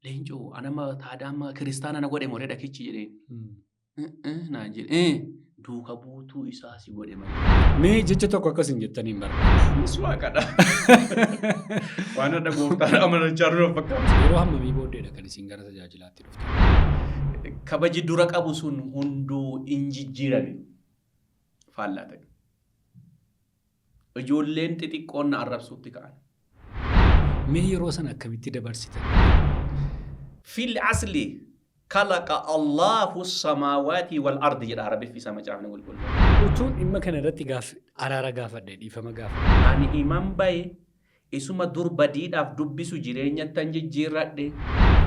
leencoo anama taadama kiristaana na godhe moree dhakichi jedheen. Naan jedhee duuka buutuu isaa si godhe malee. Mee jecha tokko akkas hin jettaniin barbaada. Innis waaqadha. Waan adda gooftaan amanachaa jiru fakkaata. Yeroo hammamii booddeedha kan isin gara tajaajilaatti dhuftan? Kabaji dura qabu sun hunduu hin jijjiirame. Faallaa ta'e. Ijoolleen xixiqqoon na arrabsuutti ka'an. Mee yeroo sana akkamitti dabarsitan? Fil asli khalaqa Allahu samaawaati wal ardi jedha Arabii fi isa macaafni qulqulluu. Utuun dhimma kana irratti araara gaafadhe dhiifama gaafadhe. Ani iman baye isuma dur badiidhaaf dubbisu jireenyattan jijjiirradhe.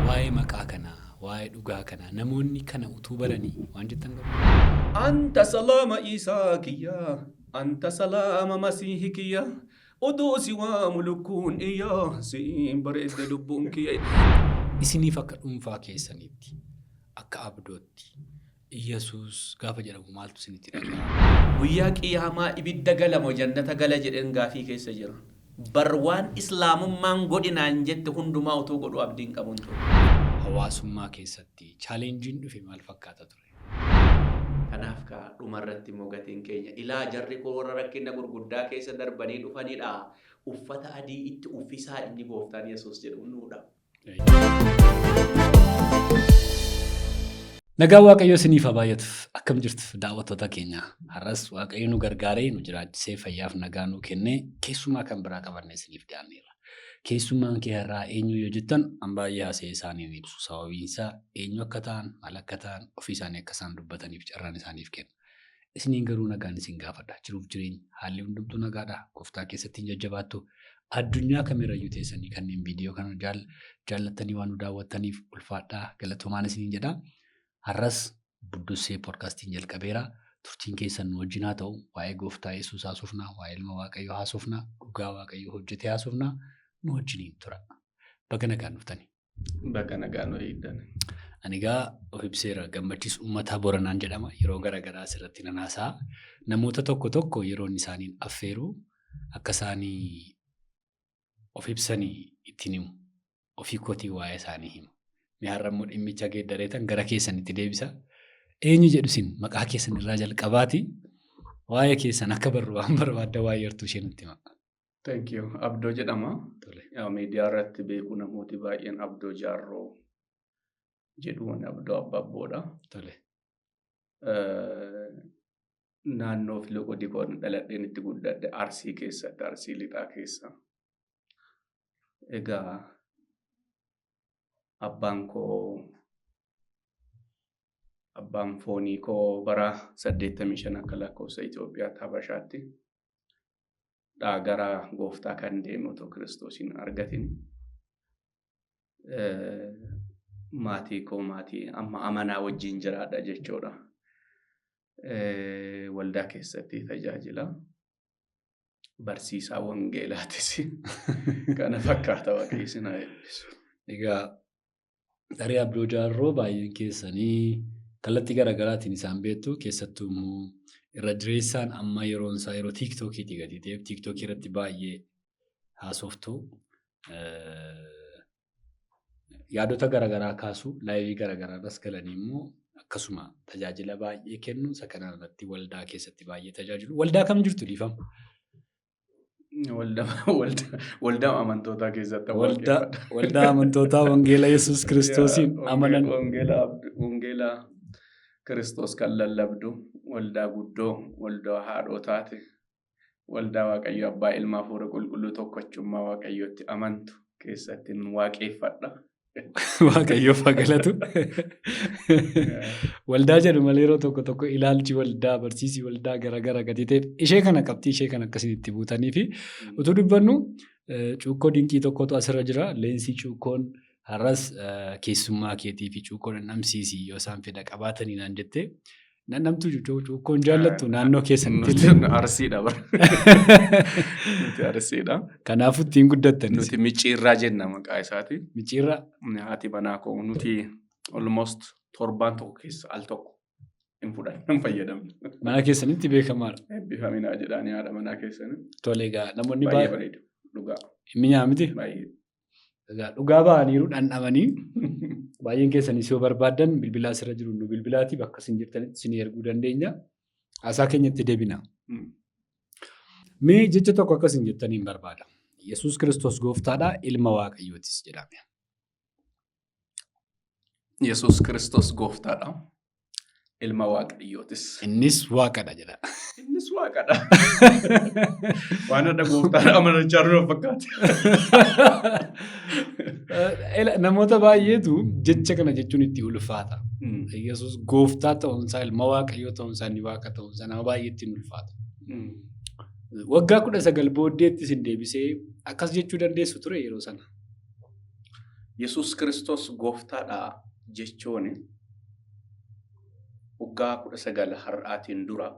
Waa'ee maqaa kanaa, waa'ee dhugaa kanaa namoonni kana utuu baranii waan jettan qabu. Anta salaama Isaa kiyyaa, anta salaama Masiihi kiyyaa, oduu si waamu lukkuun iyyaa, siin bareedde lubbuun kiyyaa. Isiniif akka dhuunfaa keessaniitti, akka abdootti, Iyyasuus gaafa jedhamu maaltu isinitti dhaga'ama? Guyyaa qiyaamaa ibidda galamoo jannata gala jedheen gaafii keessa jira. Barwaan islaamummaan godhinaan jette hundumaa utuu godhu abdiin qabuun ture. Hawaasummaa keessatti chaalenjiin dhufe maal fakkaata ture? Kanaaf dhumarratti immoo gatiin keenya ilaa jarri koo warra rakkina gurguddaa keessa darbanii dhufanidha. Uffata adii itti uffisaa inni gooftaan Yesuus jedhu nuudha. Nagaa Waaqayyoo isiniif haa baay'atuuf akkam jirtu daawwattoota keenya. Har'as Waaqayyo nu gargaaree nu jiraachisee fayyaaf nagaa nu kennee keessumaa kan biraa qabannee isiniif dhiyaanneerra. Keessummaan kee har'aa eenyu yoo jettan an baay'ee haasa'ee isaaniin ibsu. Sababiin isaa eenyu akka ta'an, maal akka ta'an, ofii isaanii akka isaan dubbataniif carraan isaaniif kenna. Isiniin garuu nagaan isin gaafadha. Jiruuf jireenya haalli hundumtuu nagaadha. Gooftaa keessatti hin jajjabaattu. Addunyaa kamirrayyuu teessanii kanneen viidiyoo kana jaallattanii waan nu daawwattaniif ulfaadhaa galatoomaan isiniin jedha. Har'as buddussee poodkaastiin jalqabeera. Turtiin keessan nu wajjin haa ta'u. Waa'ee gooftaa Yesuus haasofnaa, waa'ee ilma Waaqayyoo haasofnaa, dhugaa Waaqayyoo hojjetee haasofnaa nu wajjiniin tura. Baga nagaan dhuftani. Baga nagaan nu eegdan. Ani egaa of ibseera gammachiis uummataa Booranaan jedhama. Yeroo garaagaraa asirratti nan haasa'a. Namoota tokko yeroon isaaniin affeeru akka isaanii of ibsanii ittiin himu. Ofii kootii waa'ee isaanii himu. Mee har'ammoo dhimmicha geeddareetan gara keessanitti deebisa. Eenyu jedhu isin maqaa keessan irraa jalqabaati. Waa'ee keessan akka barru waan barbaadda waa'ee yartuu ishee nutti hima. Thank you. Abdoo jedhama. Miidiyaa irratti beeku namooti baay'een Abdoo Jaarroo jedhuun Abdoo Abbabboodha. Naannoo Filoo Dikoon dhaladheen itti guddadhe Arsii keessatti, Arsii Lixaa keessa. Egaa abbaan foonii koo bara 85 akka lakkoofsa Itoophiyaatti Habashaatti gara gooftaa kan deemu otoo Kiristoosiin argatin. Maatii koo maatii amma amanaa wajjin jiraadha jechuudha. Waldaa keessatti tajaajila. Barsiisaa wangeelaatis kana fakkaata Waaqayyo isin haa eebbisu. Egaa Daree Abdoo Jaarroo baay'een keessanii kallattii garaagaraatiin isaan beektu. Keessattuu immoo irra jireessaan amma yeroon isaa yeroo tiiktookiitii gadi ta'eef tiiktookii irratti baay'ee haasoftu. Yaadota garaagaraa kaasu laayivii garaagaraarras galanii immoo akkasuma tajaajila baay'ee kennu. Isa kanaan irratti waldaa keessatti baay'ee tajaajilu. Waldaa kam jirtu dhiifama? Waldaa amantootaa keessatti. Waldaa amantootaa Wangeela Yesuus Kiristoosiin amanan. Wangeela Kiristoos kan lallabdu waldaa guddoo, waldaa haadhotaati. Waldaa Waaqayyo Abbaa Ilmaa Hafuura Qulqulluu tokkochummaa Waaqayyootti amantu keessatti waaqeffadha. Waaqayyoof haa galatu. Waldaa jedhu malee yeroo tokko ilaalchi waldaa barsiisii waldaa garaagaraa gadi ta'e ishee kana qabxii ishee kan akkasitti buutanii fi utuu dubbannu cuukkoo dinqii tokkotu asirra jira. Leensii cuukkoon har'as keessummaa keetii fi cuukkoon namsiisii yoo isaan fedha qabaatanii naan jettee namtu cuukkoon jaallattu naannoo keessanitti. Arsiidha bara. Nuti Arsiidha. Kanaafuu ittiin guddattan. Nuti micciirraa jenna maqaa isaati. Micciirraa. Haati manaa koo nuti almost torbaan tokko keessa al tokko hin fudhanne hin fayyadamne. Mana keessanitti beekamaadha. Eebbifaminaa jedhanii haadha manaa keessanii. Tole egaa namoonni baay'ee bareedu dhugaa. Mi'aa miti? Baay'ee. Dhugaa ba'aniiru dhandhamanii baay'een keessanis yoo barbaadan bilbilaa asirra jiru nu bilbilaati bakka isin jirtanitti isin erguu dandeenya. Haasaa keenyatti deebina. Mee jecha tokko akka isin jettaniin barbaada. Yesuus Kiristoos gooftaadha ilma Waaqayyootis jedhame. Yesuus Kiristoos gooftaadha. Ilma Waaqayyootis. Innis waaqadha jedha. Innis waaqadha. Waan adda gooftaadha amanachaa jiru fakkaata. Namoota baay'eetu jecha kana jechuun itti ulfaata. Yesuus gooftaa ta'uunsaa ilma Waaqayyoo ta'uunsaa inni waaqa ta'uunsaa nama baay'eetti ulfaata. Waggaa 19 booddeetti isin deebisee akkas jechuu dandeessu ture yeroo sana. Yesuus Kiristoos gooftaadha jechuun waggaa 19 har'aatiin dura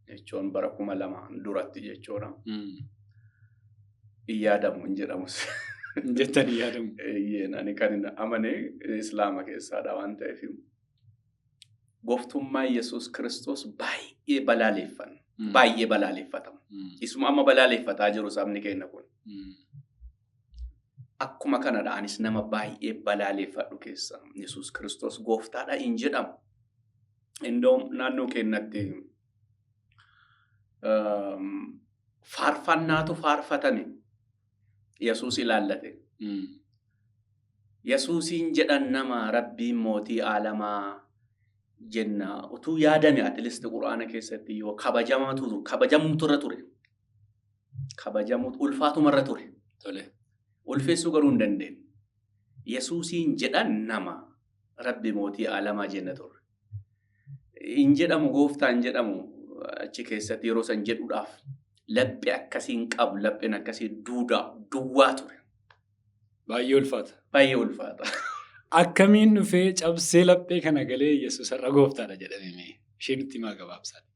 jechuun bara 2000 duratti jechuudha. Yaadamu hin jedhamus. Jettanii yaadamu. Ani kan hin amane Islaama keessaadha waan ta'eef. Gooftummaa Yesuus Kiristoos baay'ee balaaleffanna. Baay'ee balaaleffatama. Isuma amma balaaleffataa jiru sabni keenya kun. Akkuma kanadhaanis nama baay'ee balaaleffadhu keessa Yesuus Kiristoos gooftaadha hin jedhamu. Indoo naannoo keenyatti faarfannaatu faarfatame Yesuus ilaallate. Yesuusiin jedhan nama rabbiin mootii aalamaa jenna utuu yaadame atleast Quraana keessatti yoo kabajamuutu irra ture. Kabajamuutu ulfaatuma irra ture. Ulfeessuu garuu hin dandeenye. Yesuusiin jedhan nama rabbi mootii aalamaa jenna ture. Hin jedhamu gooftaan jedhamu achi keessatti yeroo san jedhuudhaaf laphee akkasiin qabu lapheen akkasii duwwaa ture. Baay'ee ulfaata. Baay'ee ulfaata. Akkamiin dhufee cabsee laphee kana galee Yesuus har'a gooftaadha jedhamee ishee nutti himaa gabaabsaati.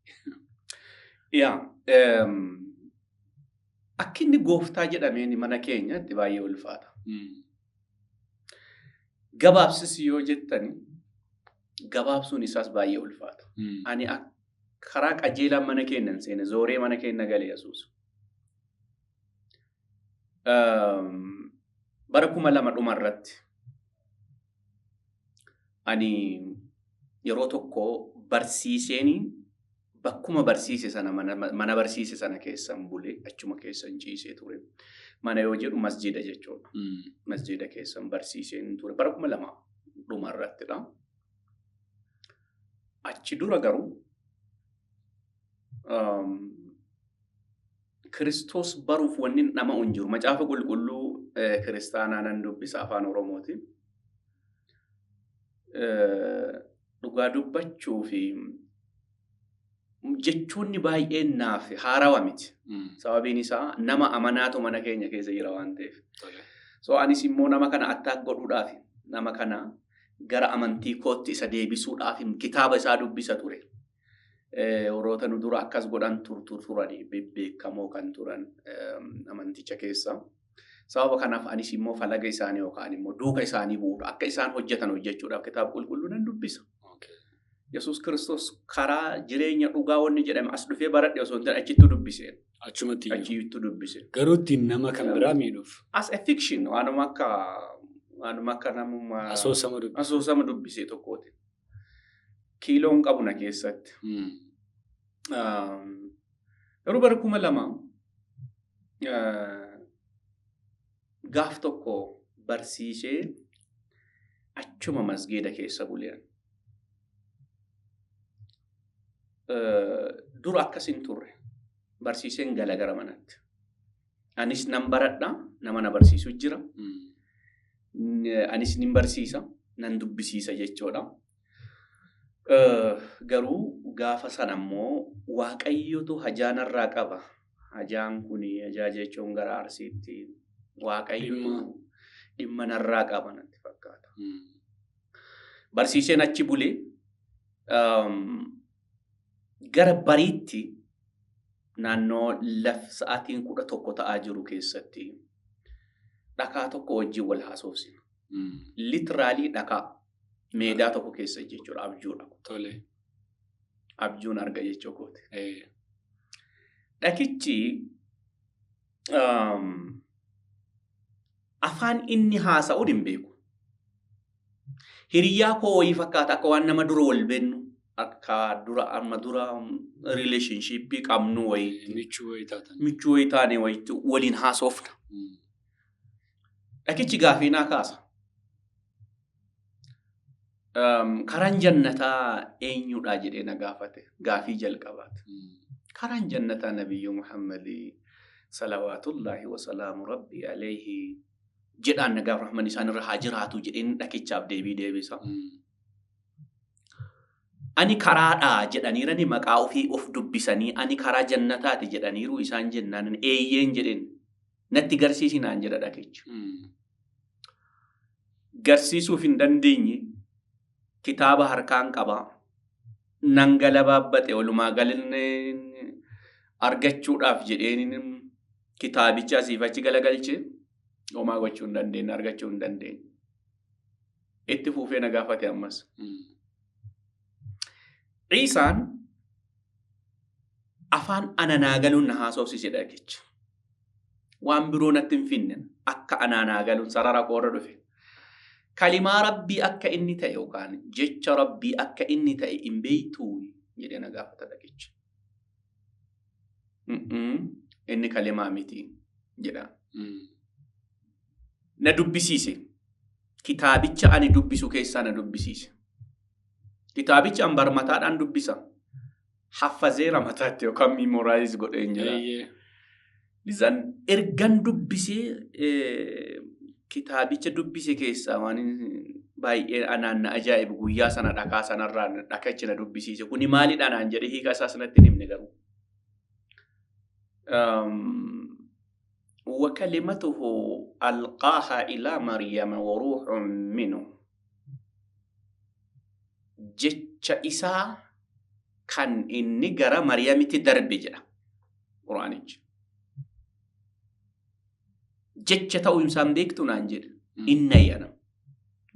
Akka inni gooftaa jedhameen mana keenyatti baay'ee ulfaata. Gabaabsis yoo jettani gabaabsuun isaas baay'ee ulfaata. Ani karaa qajeelaan mana keenya hin seene zooree mana keenya galee Yesuus. Bara 2000 dhumarratti ani yeroo tokko barsiiseen bakkuma barsiise sana mana barsiise sana keessan bule achuma keessan ciisee ture. Mana yoo jedhu masjida jechuudha. Masjida keessan barsiiseen ture bara 2000 dhumarrattidha. Achi dura garuu Kiristoos baruuf wanni nama hin jiru. Macaafa qulqulluu kiristaanaa nan dubbisa afaan Oromootiin. Dhugaa dubbachuu fi jechoonni baay'een naaf haarawaa miti. Sababiin isaa nama amanaatu mana keenya keessa jira waan ta'eef. So anis immoo nama kana attaak godhuudhaaf nama kana gara amantii kootti isa deebisuudhaaf kitaaba isaa dubbisa ture. Warroota nu dura akkas godhan turanii beekamoo kan turan amanticha keessa. Sababa kanaaf anis immoo falaga isaanii yookaan immoo duuka isaanii bu'uudha. Akka isaan hojjetan hojjechuudhaaf kitaaba qulqulluu nan dubbisa. Yesuus Kiristoos karaa jireenya dhugaa wanni jedhame as dhufee baradhe osoo hin ta'in achitti dubbiseen. Achitti dubbiseen. Garuu ittiin nama kan biraa miidhuuf. As a fiction waanuma akka namummaa asoosama dubbisee tokkooti. Kiiloon qabu na keessatti. Yeroo bara 2000 gaaf tokko barsiisee achuma masgiida keessa buleen. Dura akkasin turre barsiiseen gala gara manatti. Anis nan baradha nama na barsiisu jira. Anis nin barsiisa nan dubbisiisa jechuudha. Garuu gaafa sana immoo Waaqayyotu hajaa narraa qaba. Hajaan kuni hajaa jechuun gara Arsiitti Waaqayyo dhimma narraa qaba natti fakkaata. Barsiiseen achi bulee gara bariitti naannoo sa'aatiin 11 ta'aa jiru keessatti dhakaa tokko wajjin wal haasofsina. Litiraalii dhakaa meedaa tokko keessa jechuudha abjuudha. Abjuun arga jechuu kooti. Dhakichi afaan inni haasa'u hin beeku. Hiriyaa koo wayii fakkaata akka waan nama dura wal bennu akka amma dura relationshipii qabnu wayii michuu wayii taane wayii waliin haasofna. Dhakichi gaafii naa kaasa. Karaan jannataa eenyudha jedhee na gaafate gaafii jalqabaate. Karaan jannataa Nabiyyu Muhammadii salawaatullaahi wa salaamu rabbii alayhi jedhaan nagaaf rahman isaan irra haa jiraatu jedheen dhakichaaf deebisa. Ani karaadhaa jedhaniirani maqaa ofii of dubbisanii ani karaa jannataati jedhaniiru isaan jennaan eeyyeen jedheen natti garsiisinaan jedha dhakichi. Garsiisuuf hin dandeenye kitaaba harkaan qaba. Nan galabaabbate walumaa galinne argachuudhaaf jedheen kitaabicha asiif achi galagalche. Homaa gochuu hin dandeenye argachuu hin dandeenye. Itti fuufee na gaafate ammas. Ciisaan afaan ananaa galuun na haasofsiise dhakicha. Waan biroo natti hin finne akka ananaa galuun sarara koorra dhufe. Kalimaa rabbii akka inni ta'e yookaan jecha rabbii akka inni ta'e hin beektuu jedhee na gaafata dhakicha. Inni kalimaa miti jedha. Na dubbisiise. Kitaabicha ani dubbisu keessaa na dubbisiise. Kitaabicha an barmataadhaan dubbisa. Haffazeera mataatti yookaan memorize godheen jira. Lisan ergan dubbisee kitaabicha dubbise keessaa waan baay'ee anaan na ajaa'ibu guyyaa sana dhakaa sanarraa dhakachi na dubbisiise. Kuni maalidha naan jedhee hiika isaa sanatti himne garuu. وكلمته ألقاها إلى مريم وروح منه جتش إسا كان إني قرى مريم تدرب جرى قرآنج جتش تاو إنسان بيكتو نانجر إني أنا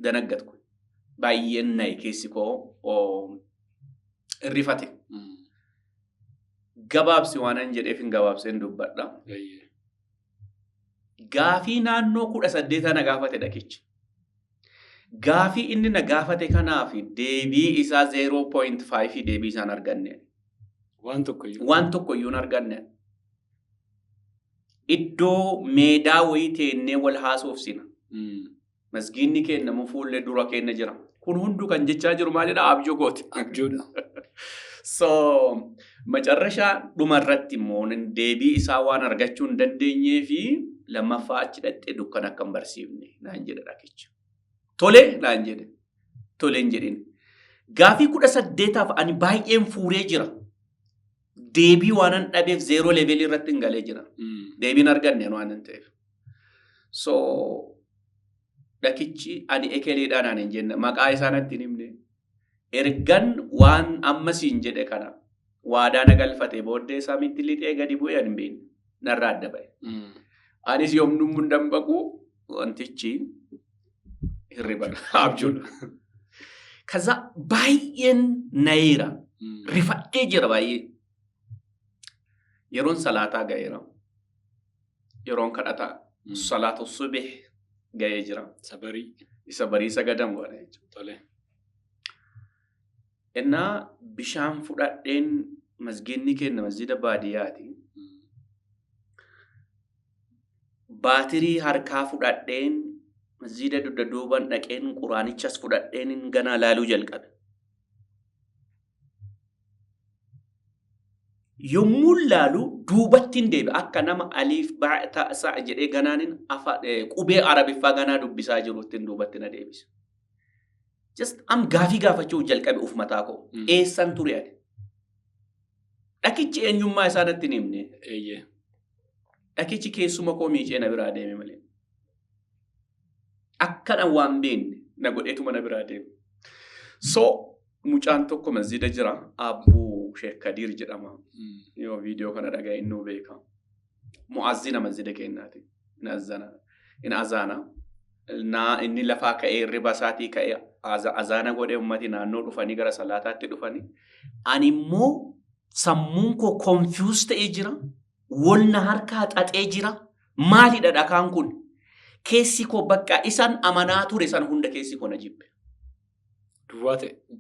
دنقتكو باي إني كيسيكو الرفاتي قباب سوانا نجر إفن قباب سندوب بدنا Gaafii naannoo 18 na gaafate dhakichi. Gaafii inni na gaafate kanaaf deebii isaa 0.5 deebii isaan arganne. Waan tokko iyyuu arganne. Iddoo meedaa wayii teennee wal haasofsina. Masgiinni keenya fuullee dura keenya jira. Kun hunduu kan jechaa jiru maalidha? Abjuu gooti. Abjuudha. So macarrashaa dhumarratti immoo deebii isaa waan argachuu hin dandeenyee fi lammaffaa achi dhattee dukkana akka hin barsiifne naan jedha dhakicha. Tole naan jedhe. Tole hin jedhin. Gaafii 18 ani baay'een fuuree jira. Deebii waan an dhabeef 0 level irratti hin galee jira. Deebiin arganne waan hin ta'eef. So dhakichi ani ekeleedhaan aan hin jenne maqaa isaa natti hin himne. Ergan waan ammasiin jedhe kana waadaa na galfate booddee isaa mitti lixee gadi bu'ee hin beekne narraa adda ba'e. Anis yoomnuu mundan baquu wantichi hirriban abjuudha. Kaza baay'een nayeera rifadhee jira baay'ee. Yeroon salaataa ga'eera. Yeroon kadhataa salaatu subih ga'ee jira. Isa barii sagadan godha jechuudha. Innaa bishaan fudhadheen masgiinni keenya masjida baadiyyaati. Baatirii harkaa fudhadheen masjida dugda duuban dhaqeen quraanichas fudhadheen ganaa laaluu jalqabe. Yommuu laalu duubattiin deebi akka nama aliif ta'asa jedhee ganaanin qubee arabiffaa ganaa dubbisaa jiruuttiin duubatti na deebisa. Just am gaafii gaafachuu jalqabe uf mataa koo eessan ture ati. Dhakichi eenyummaa isaa natti hin himne. Dhakichi keessuma koo miicee na biraa deeme malee. Akkana waan beekne na godheetuma na biraa deeme. So mucaan tokko masjida jira Abbuu Sheekh Kadir jedhama. Yoo viidiyoo kana dhagaa'e innuu beeka. Mu'azzina masjida keenyaati. In azaana. Inni lafaa ka'ee riba isaatii ka'ee azaana godhee ummati naannoo dhufanii gara salaataatti dhufanii. Ani immoo sammuun koo confused ta'ee jira. Walna harkaa xaxee jira. Maalidha dhakaan kun? Keessi koo bakka isaan amanaa ture san hunda keessi koo na jibbe.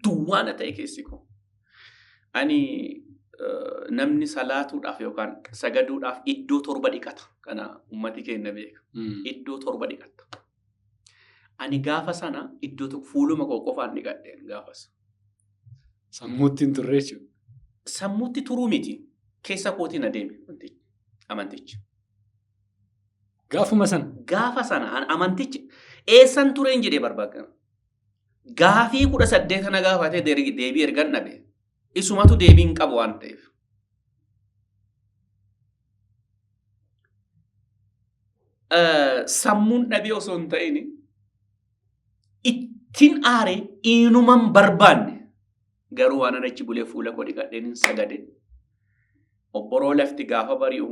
Duwwaana ta'e keessi koo. Ani namni salaatuudhaaf yookaan sagaduudhaaf iddoo 7 dhiqata. Kana ummati keenya beeka. Iddoo 7 dhiqata. Ani gaafa sana iddoo tokko fuuluma koo qofaan dhiqadheen gaafas. Sammuutti hin turre jechuudha. Sammuutti turuu miti. Keessa kootiin adeeme amantichi. Gaafuma sana. Gaafa sana amantichi eessan tureen jedhee barbaada. Gaafii 18 kana gaafatee deebii ergan dhabe. Isumatu deebii hin qabu waan ta'eef. Sammuun dhabee osoo hin ta'in ittiin aaree inuman barbaanne garuu waan achi bulee fuula koo dhiqadheen sagade. Obboroo lafti gaafa bari'u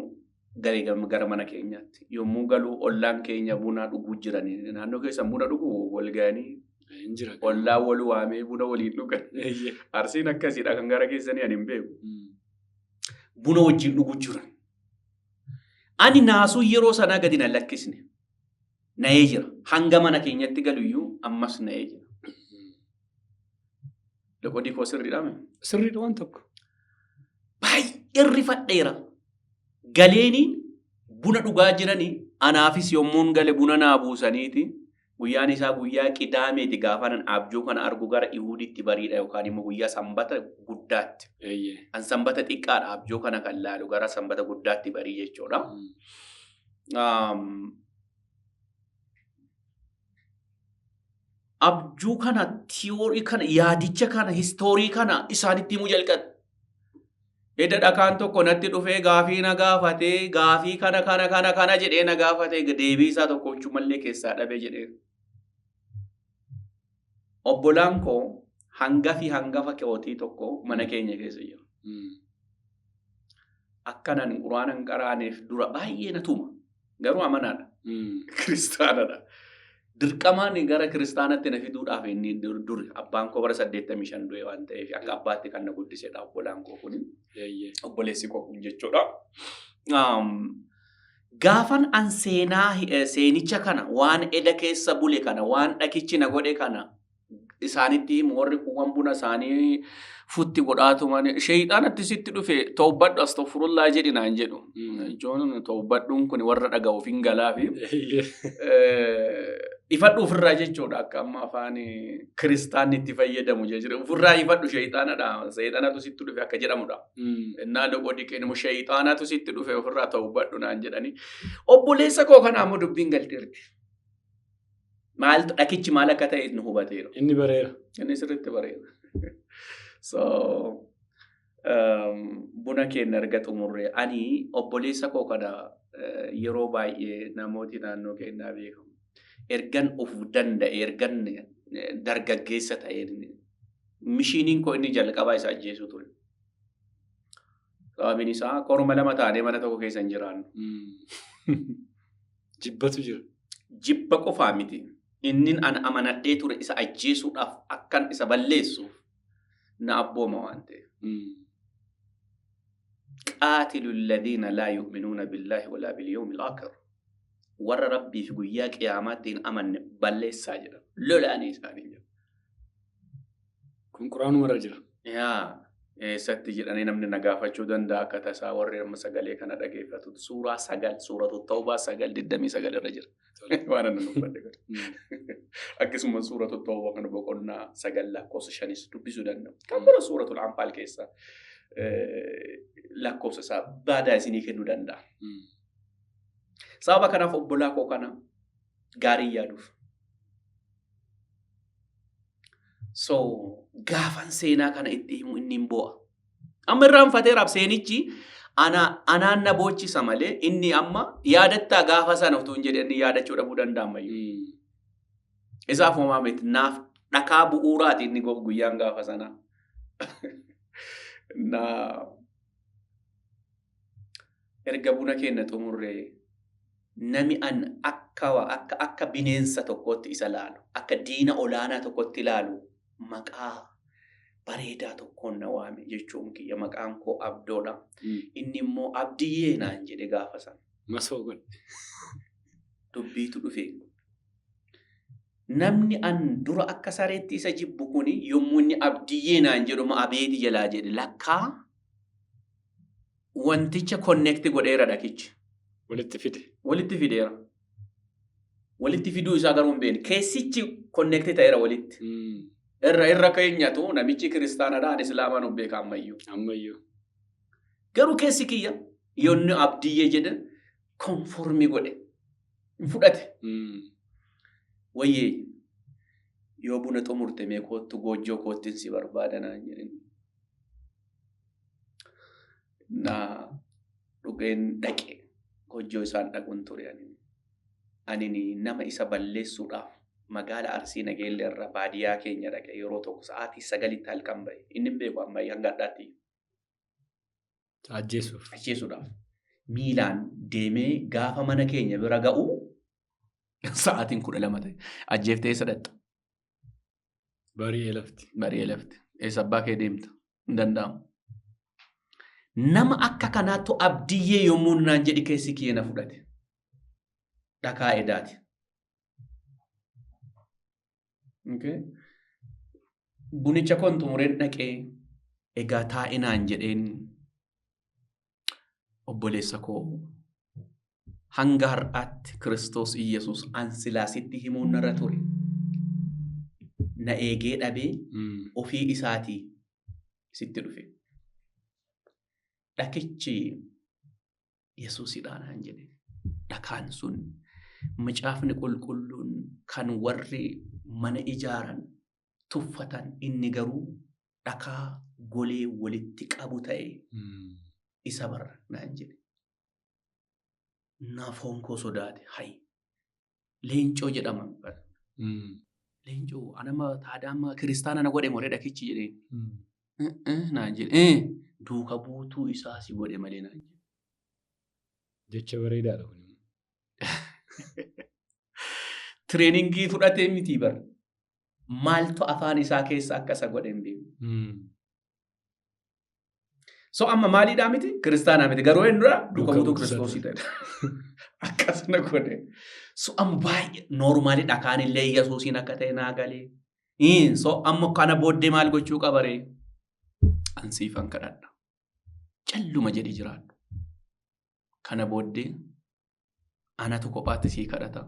gara mana keenyaatti. Yommuu galuu ollaan keenya buna dhuguu jiranii. Naannoo keessan buna dhuguu wal ga'anii. Ollaan wal waamee buna waliin dhugan. Arsiin akkasiidha kan gara keessanii ani hin beeku. Buna wajjin dhuguu jiran. Ani naasuu yeroo sanaa gadi na lakkisne. Na'ee jira. Hanga mana keenyatti galuyyuu ammas na'ee jira. Loqodii koo sirriidhaame? Sirriidha waan tokko. Baay'ee rifadheera. Galeeni buna dhugaa jiranii anaafis yommuun gale buna naa buusaniiti. Guyyaan isaa guyyaa qidaameeti gaafanan abjuu kana argu gara Ihuuditti bariidha yookaan immoo guyyaa sanbata guddaatti. An sanbata xiqqaadha abjuu kana kan laalu gara sanbata guddaatti barii jechuudha. Abjuu kana tiyoorii kana yaadicha kana histoorii kana isaanitti himuu jalqabe. Edda dhakaan tokko natti dhufee gaafii na gaafatee gaafii kana jedhee na gaafatee deebii isaa tokkochuu mallee keessaa dhabee jedhee. Obbolaan koo hangafa kootii tokko mana keenya keessa jira. Akkanan quraanan qaraaneef dura baay'ee na tuma. Garuu amanaadha. Kiristaanadha. Dirqamaan gara kiristaanatti na fiduudhaaf inni duri abbaan koo bara 85 du'e waan ta'eef akka abbaatti kan na guddisedha obbolaan koo kun. Obboleessi koo kun jechuudha. Gaafan an seenicha kana waan eda keessa bule kana waan dhakichi na godhe kana isaanitti warri kuuwwan buna isaanii futti godhaatu mani sheeyxaanatti sitti dhufe tawbadhu astaghfirullah jedhi naan jedhu. Ijoon tawbadhuun kun warra dhaga'uuf hin galaafi. Ifadhu ofirraa jechuudha akka amma afaan kiristaanni itti fayyadamu jechuudha. Ofirraa ifadhu sheeyxaanadha. Sheeyxaanatu sitti dhufe akka jedhamudha. Innaa loqodii kennu sheeyxaanatu sitti dhufe ofirraa tawbadhu naan jedhani. Obboleessa koo kana ammoo dubbiin galteerti. Maaltu dhakichi maal akka ta'e nu hubateera. Inni bareera. Inni sirriitti bareera. So buna keenya erga xumurre ani obboleessa koo kana yeroo baay'ee namooti naannoo keenyaa beekamu. Ergan of danda'e ergan dargaggeessa ta'e mishiiniin koo inni jalqabaa isaa ajjeesuu ture. Sababiin isaa korma 2 taanee mana tokko keessa hin jiraannu. Jibbatu jira. Jibba qofaa miti. Inni an amanadhee ture isa ajjeesuudhaaf akkan isa balleessuuf na abbooma waan ta'eef. Qaatilu alladhiina laa yu'minuuna billaahi walaa bilyawmil aakhir. Warra rabbii fi guyyaa qiyaamaatti hin amanne balleessaa jedha. Lolaanii isaanii jedha. Kun quraanuma irra jira. Yaa eessatti jedhanii namni na gaafachuu danda'a akka tasaa warri amma sagalee kana dhageeffatu. Suuraa 9 suuratu Tawbaa 9:29 irra jira. Waan annan uffadhe godhe. Akkasuma suuratu Tawbaa kana boqonnaa 9 lakkoofsa 5 dubbisuu danda'u. Kan bira suuratul Anfaal keessa lakkoofsa isaa baadaa isinii kennuu danda'a. Sababa kanaaf obbolaa koo kana gaarii yaaduuf. So gaafan seenaa kana itti himu inni hin bo'a. Amma irraanfateeraaf seenichi anaan na boochisa malee inni amma yaadattaa gaafa sana utuu hin jedhanii yaadachuu dhabuu danda'amayyuu. Isaaf homaa miti naaf dhakaa bu'uuraati inni guyyaan gaafa sanaa. Erga buna keenya xumurree nami an akka bineensa tokkotti isa laalu, akka diina olaanaa tokkotti laalu maqaa bareedaa tokkoon na waame jechuun kiyya maqaan koo Abdoodha. Inni immoo Abdiyyee naan jedhe gaafa sana. Masoo godhe. Dubbiitu dhufe. namni an dura akka sareetti isa jibbu kuni yommuu inni abdiyyee naan jedhuma abeeti jalaa jedhe lakkaa wanticha connect godheera dhakichi. Walitti fideera. Walitti fiduu isaa garuu hin beekne. Keessichi connect ta'eera walitti. Irra keenyatu namichi kiristaanadhaan islaamaan of beeka ammayyuu. Garuu keessi kiyya yoonni abdiyyee jedhe konformii godhe. Fudhate. Wayyee yoo buna xumurte mee kootu goojjoo koottiin si barbaadanaa jedhin. Na dhugeen dhaqe goojjoo isaan dhaquun ture ani nama isa balleessuudhaaf magaala Arsii Nageellee irra baadiyyaa keenya dhaqe yeroo tokko sa'aatii 9 halkan bahe inni beeku ammayyaa hanga addaatti. Ajjeesuudhaaf miilaan deemee gaafa mana keenya bira ga'u sa'aatiin 12 ta'e ajjeeftee isa dhatta. Bari'ee lafti. Eessa abbaa kee deemta? Hin danda'amu. Nama akka kanaattu abdiyyee yommuu naan jedhi keessi kiyya na fudhate. Dhakaa edaati. Bunicha kon xumureen dhaqee egaa taa'inaan jedheen obboleessa koo hanga har'aatti Kiristoos Iyyasuus ansilaasitti himuun narra ture. Na eegee dhabee ofii isaatii sitti dhufe. Dhakichi Yesuusidhaan jedhe. Dhakaan sun macaafni qulqulluun kan warri mana ijaaran tuffatan inni garuu dhakaa golee walitti qabu ta'e isa barra naan jedhe. Naafoon koo sodaate hayi. Leencoo jedhama. Leencoo anama taadama kiristaana na godhe moree dhakichi jedheen. Naan jedhe. Duuka buutuu isaa si godhe malee naan jedhe. Jecha bareedaadha kun. Tireeningii fudhatee miti bara. Maaltu afaan isaa keessa akka isa godhe hin beeku. So amma maaliidhaa miti? Kiristaanaa miti. Garuu inni dura duuka buutuu Kiristoosii ta'edha. Akkasana godhe. So amma baay'ee noormaali dhakaan illee Yesuusiin akka ta'e naa galee. So amma kana booddee maal gochuu qabaree? Ansiifan kadhadha. Calluma jedhi jiraadhu. Kana booddee anatu kophaatti sii kadhata.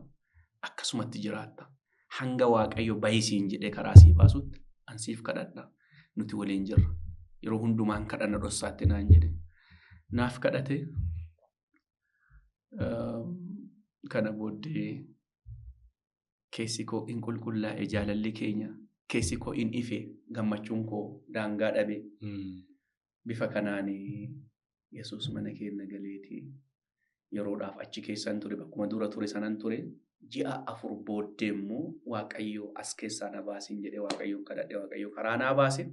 Akkasumatti jiraatta. Hanga Waaqayyo bayisiin jedhee karaa sii baasutti ansiif kadhadha. Nuti waliin jirra. Yeroo hundumaan kadhanna dhossaatti naan jedhe. Naaf kadhate. Kana booddee keessi koo in qulqullaa'e jaalalli keenya. Keessi koo in ife gammachuun koo daangaa dhabe. Bifa kanaan Yesuus mana keenya galeetii yeroodhaaf achi keessan ture bakkuma dura ture sanan ture ji'a 4 booddee immoo Waaqayyo as keessaa na baasiin jedhee Waaqayyo kadhadhe Waaqayyo karaa naa baase.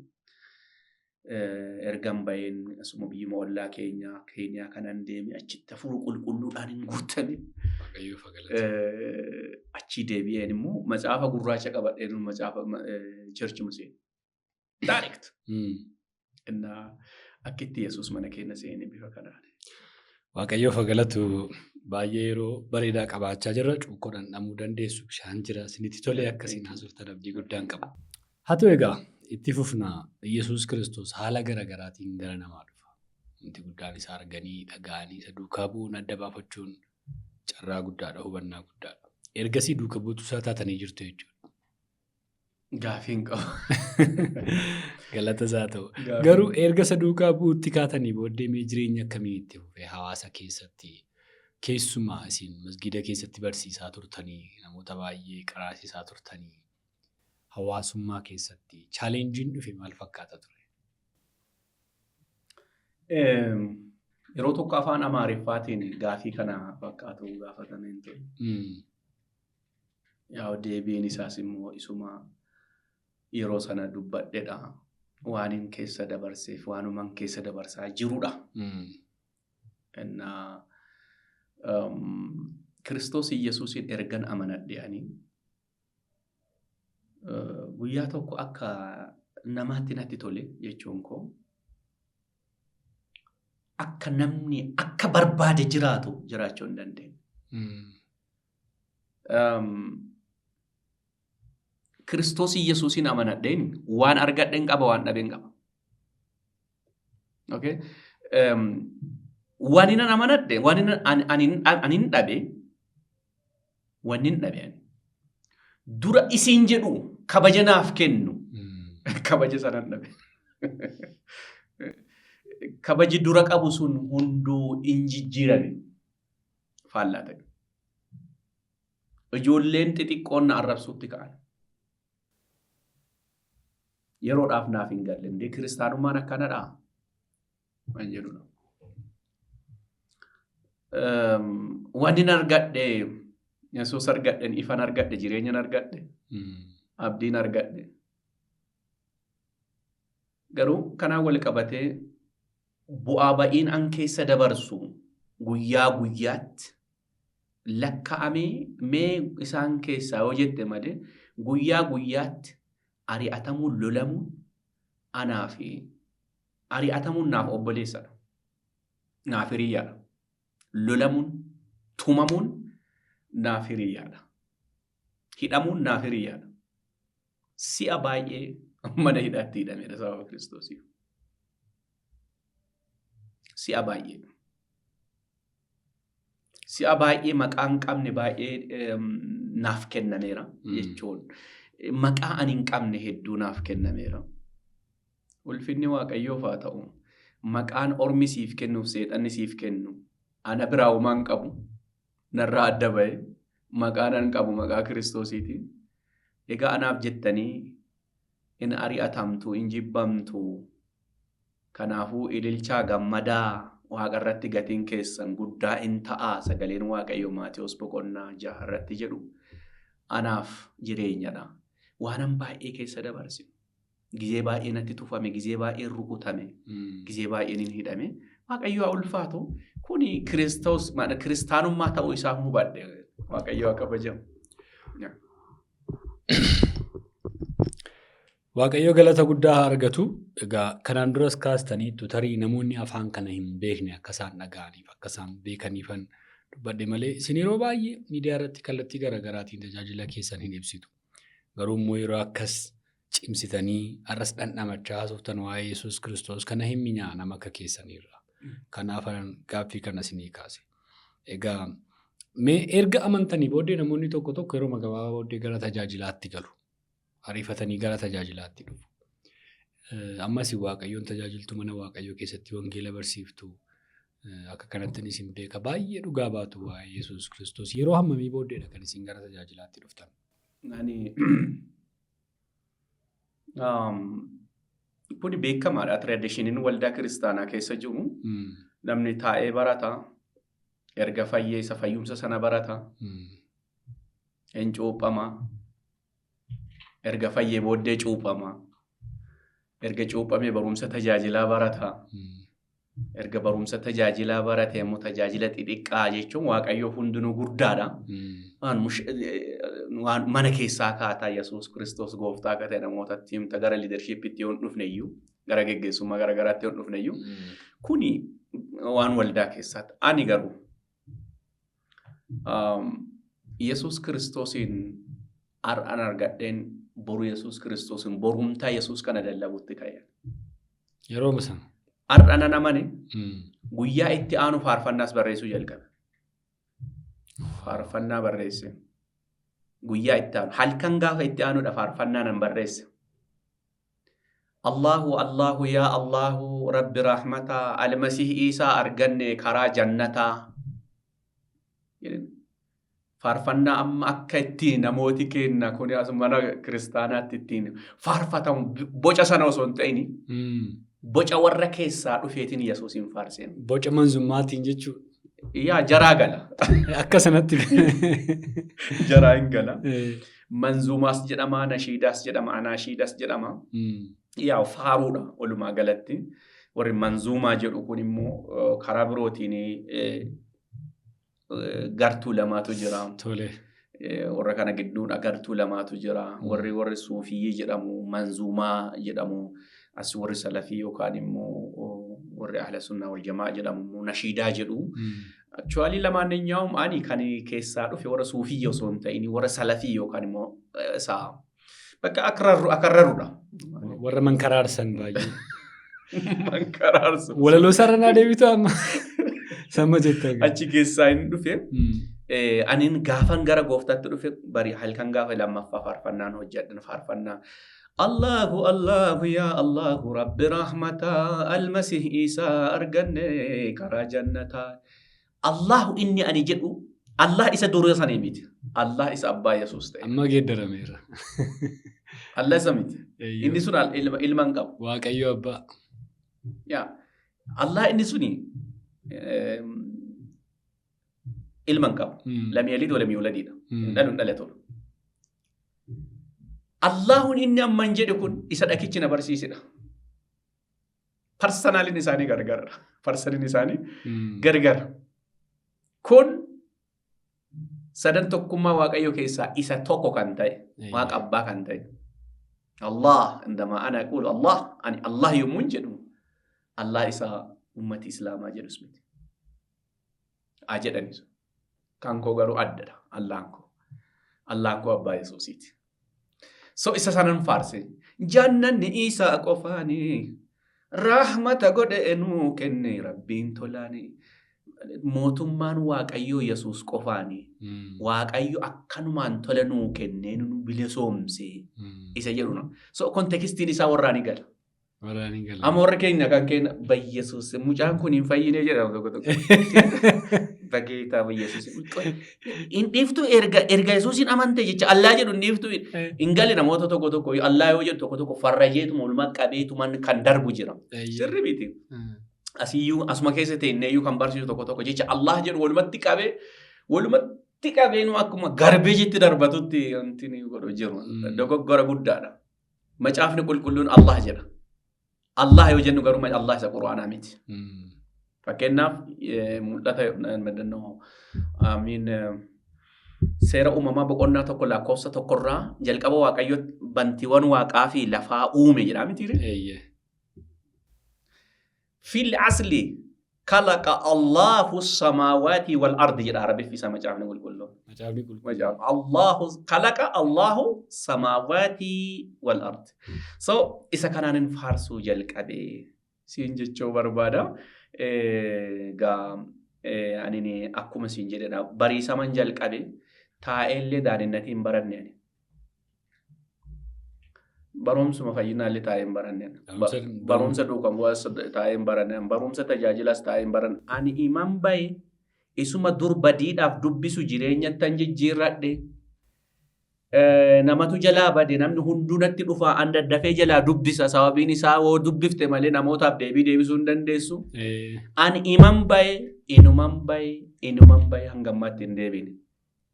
Ergan bayeen asuma biyya ollaa Keenyaa kanan deeme achitti hafuura qulqulluudhaan hin guutame. Achi deebi'een immoo macaafa gurraacha qabadheen macaafa church museen. Direct. Innaa akkitti Yesuus mana keenya seene bifa kanaan. Waaqayyoof galatu baay'ee yeroo bareedaa qabaachaa jirra. Cuukkoodhaan dhamuu dandeessu bishaan jira. Isinitti tolee akkasiin haasoftan abdii guddaan qaba. Haa ta'u egaa itti fufnaa Yesuus Kiristoos haala garaagaraatiin gara namaa dhufa. Wanti guddaan isaa arganii dhaga'anii isa duukaa bu'uun adda baafachuun carraa guddaadha, hubannaa guddaadha. Ergasii duuka buutuu isaa taatanii jirtu jechuudha. Gaafiin qabu. Galata isaa ta'u. Garuu erga isa duukaa bu'uutti kaatanii booddee mee jireenya akkamii itti fufee hawaasa keessatti keessumaa isin masgida keessatti barsiisaa turtanii namoota baay'ee qaraasisaa turtanii hawaasummaa keessatti chaalenjiin dhufe maal fakkaata ture? Yeroo tokko afaan Amaariffaatiin gaafii kana fakkaatu gaafatameen ture. Yaa deebiin isaas immoo isuma yeroo sana dubbadheedha. Waanin keessa dabarseef waanuman keessa dabarsaa jirudha. Innaa Kiristoos Iyyasuusin ergan amanadheanii guyyaa tokko akka namaatti natti tole jechuun koo akka namni akka barbaade jiraachuu hin dandeenye. Kiristoos Yesuusin amanadheen waan argadheen qaba waan dhabeen qaba. Okay? Waan inni amanadhe waan ani dhabe waan inni dhabe dura isin jedhu kabaja naaf kennu kabaja sanan dhabe. Kabaji dura qabu sun hunduu injijjiirame faallaa ta'e. Ijoolleen xixiqqoon na arrabsuutti ka'an. Yeroodhaaf naaf hin galle indee kiristaanummaan akkanadhaa waan jedhudha. Waan inni argadhe Yesuus argadhe ifan argadhe jireenyan argadhe abdiin argadhe. Garuu kanaan wal qabatee bu'aa ba'iin an keessa dabarsu guyyaa guyyaatti lakka'amee mee isaan keessaa yoo jette malee guyyaa guyyaatti ari'atamuun lolamuun anaa fi ari'atamuun naaf obboleessadha. Naaf hiriyyaadha. Lolamuun tumamuun naaf hiriyyaadha. Hidhamuun naaf hiriyyaadha. Si'a baay'ee mana hidhaatti hidhamedha sababa Kiristoosiif. Si'a baay'ee. Si'a baay'ee maqaan qabne baay'ee naaf kennameera jechuun. Maqaa ani hin qabne hedduu naaf kennameera. Ulfinni Waaqayyoof haa ta'u. Maqaan ormi siif kennuuf seexanni siif kennu. Ana biraa uumaan qabu. Narraa adda ba'e. Maqaan an qabu maqaa Kiristoosiiti. Egaa anaaf jettanii in ari'atamtu, in jibbamtu. Kanaafuu ililchaa gammadaa Waaqarratti gatiin keessan guddaa in ta'a. Sagaleen Waaqayyoo Maatewos 6 irratti jedhu. Anaaf jireenyadha. Waanan baay'ee keessa dabarse. Gizee baay'ee natti tufame, gizee baay'ee rukutame, gizee baay'een hin hidhame. Waaqayyoo haa ulfaatu. Kuni kiristaanummaa ta'uu isaa hubadhe. Waaqayyoo haa kabajamu. Waaqayyoo galata guddaa haa argatu. Egaa kanaan duras kaastaniittu tarii namoonni afaan kana hin beekne akka isaan dhaga'aniif akka isaan beekaniifan dubbadhe malee isin yeroo baay'ee miidiyaa irratti kallattii garaagaraatiin tajaajila keessan hin ibsitu. Garuu immoo yeroo akkas cimsitanii arras dhandhamachaa haasoftan waa'ee Yesuus Kiristoos kana hin minyaanan akka keessaniirra. Kanaaf gaaffii kana isinii kaase. Egaa mee erga amantanii booddee namoonni tokko tokko yeroo gabaabaa booddee gara tajaajilaatti galu. Ariifatanii gara tajaajilaatti dhufu. Ammas Waaqayyoon tajaajiltu mana Waaqayyoo keessatti wangeela barsiiftu. Akka kanatti isin beeka baay'ee dhugaa baatu waa'ee Yesuus Kiristoos yeroo hammamii booddeedha kan isin gara tajaajilaatti dhuftan? Kuni beekamaadha. Tradishiniin waldaa kiristaanaa keessa jiru. Namni taa'ee barata. Erga fayyee isa fayyumsa sana barata. Hin cuuphama. Erga fayyee booddee cuuphama. Erga cuuphamee barumsa tajaajilaa barata. Erga barumsa tajaajilaa barate immoo tajaajila xixiqqaa jechuun Waaqayyoo hundinuu guddaadha. Mana keessaa kaataa Yesuus Kiristoos gooftaa akka ta'e namootatti himta gara liidarshiippiitti yoo hin dhufne iyyuu gara geggeessummaa garaagaraatti yoo hin dhufne iyyuu kuni waan waldaa keessaatti. Ani garuu Yesuus Kiristoosiin har'aan argadheen boru Yesuus Kiristoosiin borumtaa Yesuus kana lallabuutti ka'e. Yeroo musan. Har'aan namani guyyaa itti aanu faarfannaas barreessuu jalqabe. Faarfannaa barreesse. Guyyaa itti aanu halkan gaafa itti aanudha faarfannaa nan barreesse. Allahu yaa Allahu Rabbi rahmataa Almasiih Isaa arganne karaa jannataa. Faarfannaa amma akka ittiin namooti kenna kuni as mana kiristaanaatti ittiin faarfatamu boca sana osoo hin ta'ini. Boca warra keessaa dhufeetiin Yesuusin faarseen. Boca manzummaatiin jechuudha. Yaa jaraa gala. Akka sanatti. Jaraa hin gala. Manzumaas jedhama, nashiidaas jedhama, anaashiidaas jedhama. Yaa faaruudha walumaa galatti. Warri manzumaa jedhu kun immoo karaa birootiin gartuu lamaatu jira. Tole. Warra kana gidduudha gartuu lamaatu jira. Warri suufii jedhamu, manzumaa jedhamu. As warri salafii yookaan immoo warri ahla sunnaa wal jamaa jedhamu nashiidaa jedhu. Actually lamaan eenyuun ani kan keessaa dhufe warra suufii osoo hin ta'in warra salafii yookaan immoo isaa bakka akarrarudha. Warra mankaraarsan baay'ee. Mankaraarsu. Walaloo sarara deebitu amma sama jettaa. Achi keessaa inni dhufe. Aniin gaafan gara gooftaatti dhufe bari halkan gaafa lammaffaa faarfannaan hojjedhan faarfannaa. Allahu Allahu yaa Allahu Rabbi rahmataa almasih isaa arganne karaa jannataa. Allahu inni ani jedhu Allah isa durii sanii miti. Allah isa abbaa Yesuus ta'e. Amma geeddarameera. Allah isa miti. Inni sun ilma hin qabu. Waaqayyo abbaa. Yaa Allah inni suni ilma hin qabu. Lam yalid wa lam yuuladidha. Dhaluun dhalatudha. Allahun inni amman jedhe kun isa dhakichi na barsiisedha. Parsanaalin isaanii gargara. Parsanaalin isaanii gargara. Kun sadan tokkummaa Waaqayyoo keessaa isa tokko kan ta'e, Waaqa abbaa kan ta'e. Allah indama ana aqulu Allah ani Allah yommuu jedhu Allah isa ummati Islaamaa jedhus miti. Jedhanis. Kan koo garuu addadha. Allahan koo abbaa Yesuusiiti. So isa sanan faarse. Jannanni isaa qofaani. Rahmata godhe nuu kenne Rabbiin tolaani. Mootummaan Waaqayyoo Yesuus qofaani. Waaqayyo akkanumaan tola nuu kenne nu bilisoomse. Isa jedhuna. So kontekstiin isaa warraani gala. Amma warra keenya kan keenya Yesuus mucaan kun hin fayyine jedhama tokko tokko. Bageetaa Yesuus. Hin dhiiftu erga Yesuusin amante jecha Allah jedhu hin dhiiftu hin galle namoota tokko tokko Allah yoo jedhu tokko tokko farrajeetuma walumaa qabeetuma kan darbu jira. Sirri miti. Asiyyuu asuma keessa ta'inneeyyuu kan barsiisu tokko tokko jecha Allah jedhu walumatti qabee nu akkuma garbeejitti darbatutti wanti ni godhu jiru. Dogoggora guddaadha. Macaafni qulqulluun Allah jedha. Allah yoo jennu garuu Allah isa Qur'aanaa miti. Fakkeenyaaf mul'ata seera uumamaa boqonnaa tokko lakkoofsa tokkorraa jalqaba Waaqayyo bantiiwwan waaqaa fi lafaa uume jedhaa miti. Fil asli kalaqa Allahu samaawaati wal ardi jedha Arabiif isa macaafni qulqulluu. Allahu kalaqa Allahu samaawaati wal ardi. So isa kanaanin faarsuu jalqabee siin jechuu barbaada. Ani akkuma siin jedhedha bariisaman jalqabe taa'ellee daadinnatiin baranne barumsuma fayyinaallee taa'een baranne barumsa duukan bu'aas taa'een baranne barumsa tajaajilas taa'een baranne ani iman baye isuma dur badiidhaaf dubbisu jireenyattan jijjiirradhe namatu jalaa bade namni hundunatti dhufaa an daddafee jalaa dubbisa sababiin isaa woo dubbifte malee namootaaf deebisuu hin dandeessu. Ani iman baye inuman baye hangammaatti hin deebine.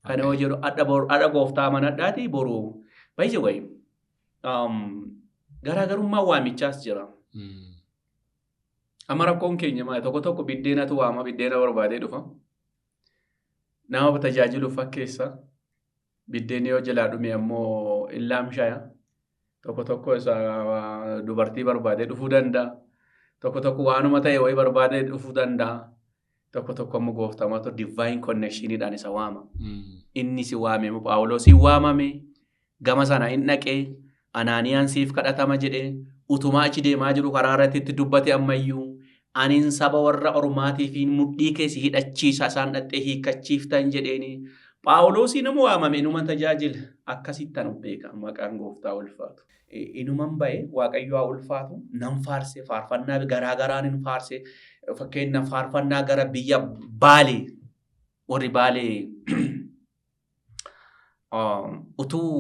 Kana yoo jedhu adha gooftaa manadhaati boru baay'ee wayi. Garaagarummaa waamichaas jira. Amma rakkoon keenya maali tokko tokko biddeenatu waama biddeena barbaadee dhufa. Nama tajaajiluuf fakkeessa. Biddeen yoo jalaa dhume ammoo illaamshaya. Tokko isa dubartii barbaadee dhufuu danda'a. Tokko waanuma ta'e wayii barbaadee dhufuu danda'a. Tokko ammoo gooftamatu divine connectioniidhaan isa waama. Inni si waame Phaawulosin waamame gama sana hin dhaqee Anaaniyaan siif kadhatama jedhee utumaa achi deemaa jiru karaa irratti itti dubbate ammayyuu aniin saba warra ormaatii fi mudhii keessi hidhachiisa isaan dhattee hiikkachiiftan jedheeni. Phaawulosi nama waamame inuman tajaajila akkasittan beeka maqaan gooftaa ulfaatu. Inuman bahe Waaqayyo haa ulfaatu nan faarse faarfannaa garaagaraan hin faarse fakkeenya faarfannaa gara biyya Baalee warri Baalee utuu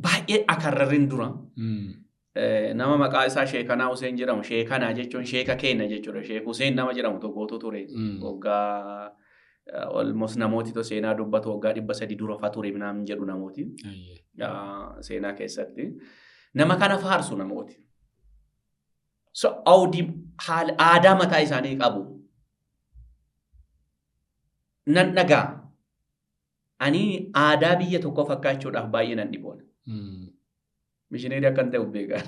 baay'ee akarrarrin dura nama maqaa isaa Sheekanaa Huseen jedhamu Sheekanaa jechuun Sheeka Keenya jechuudha. Sheek Huseen nama jedhamu tokkotu ture waggaa almost namooti seenaa dubbatu waggaa 300 dura fa ture naam jedhu namooti seenaa keessatti nama kana faarsu namooti. So aadaa mataa isaanii qabu. Nan dhagaa ani aadaa biyya tokko fakkaachuudhaaf baay'ee nan dhiboona. Mishineerii akkan ta'u beekan.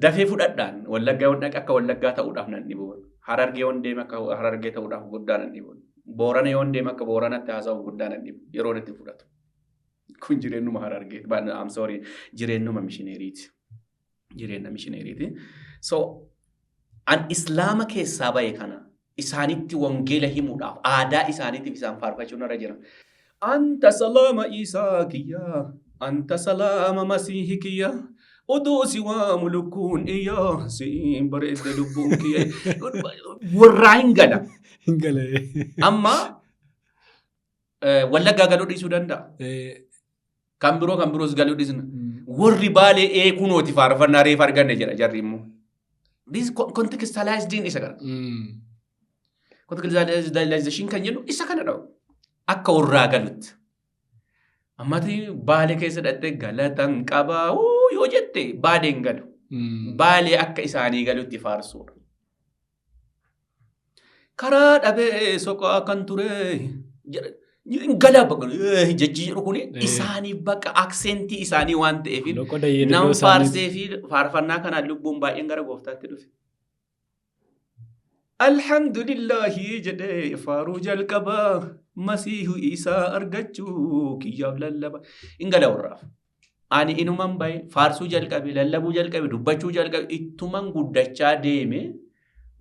Dafee fudhadhaan wallaggaa waan akka wallaggaa ta'uudhaaf nan dhiboona. Harargee waan deema akka harargee ta'uudhaaf guddaa nan dhiboona. Boorana yoo deema akka booranatti haasa'u guddaa nan dhibu yeroo itti fudhatu. Kun jireenyuma Harargee. I'm sorry. Jireenyuma mishineeriiti. Jireenya mishineeriiti. So an islaama keessaa bahe kana isaanitti wangeela himuudhaaf aadaa isaaniitiif isaan faarfachuun irra jira. Anta salaama Isaa kiyyaa. Anta salaama Masiihi kiyyaa. Oduu si waamu lukkuun iyyaa siin bareedde lubbuun kiyya. Warraa hin gala. Hin gala. Amma Wallaggaa galuu dhiisuu danda'a. Kan biroos galuu dhiisna. Warri Baalee kunooti faarfannaa reef arganne jira jarri immoo. This contextualized isa kana. Contextualization kan jedhu isa kana dhawu. Akka warraa galutti. Ammati Baalee keessa dhattee galatan qabaa yoo jette Baaleen galu. Baalee akka isaanii galutti faarsuudha. Karaa dhabee soqaa kan ture gala jechi jedhu kuni isaanii bakka aksentii isaanii waan ta'eef nam faarsee fi faarfannaa kanaan lubbuun baay'een gara gooftaatti dhufe. Alhamdulillahi jedhee faaruu jalqabaa Masiihu Isaa argachuu kiyyaaf lallaba. Ingala warraaf. Ani inuman bahe faarsuu jalqabe lallabuu jalqabe dubbachuu jalqabe ittuman guddachaa deeme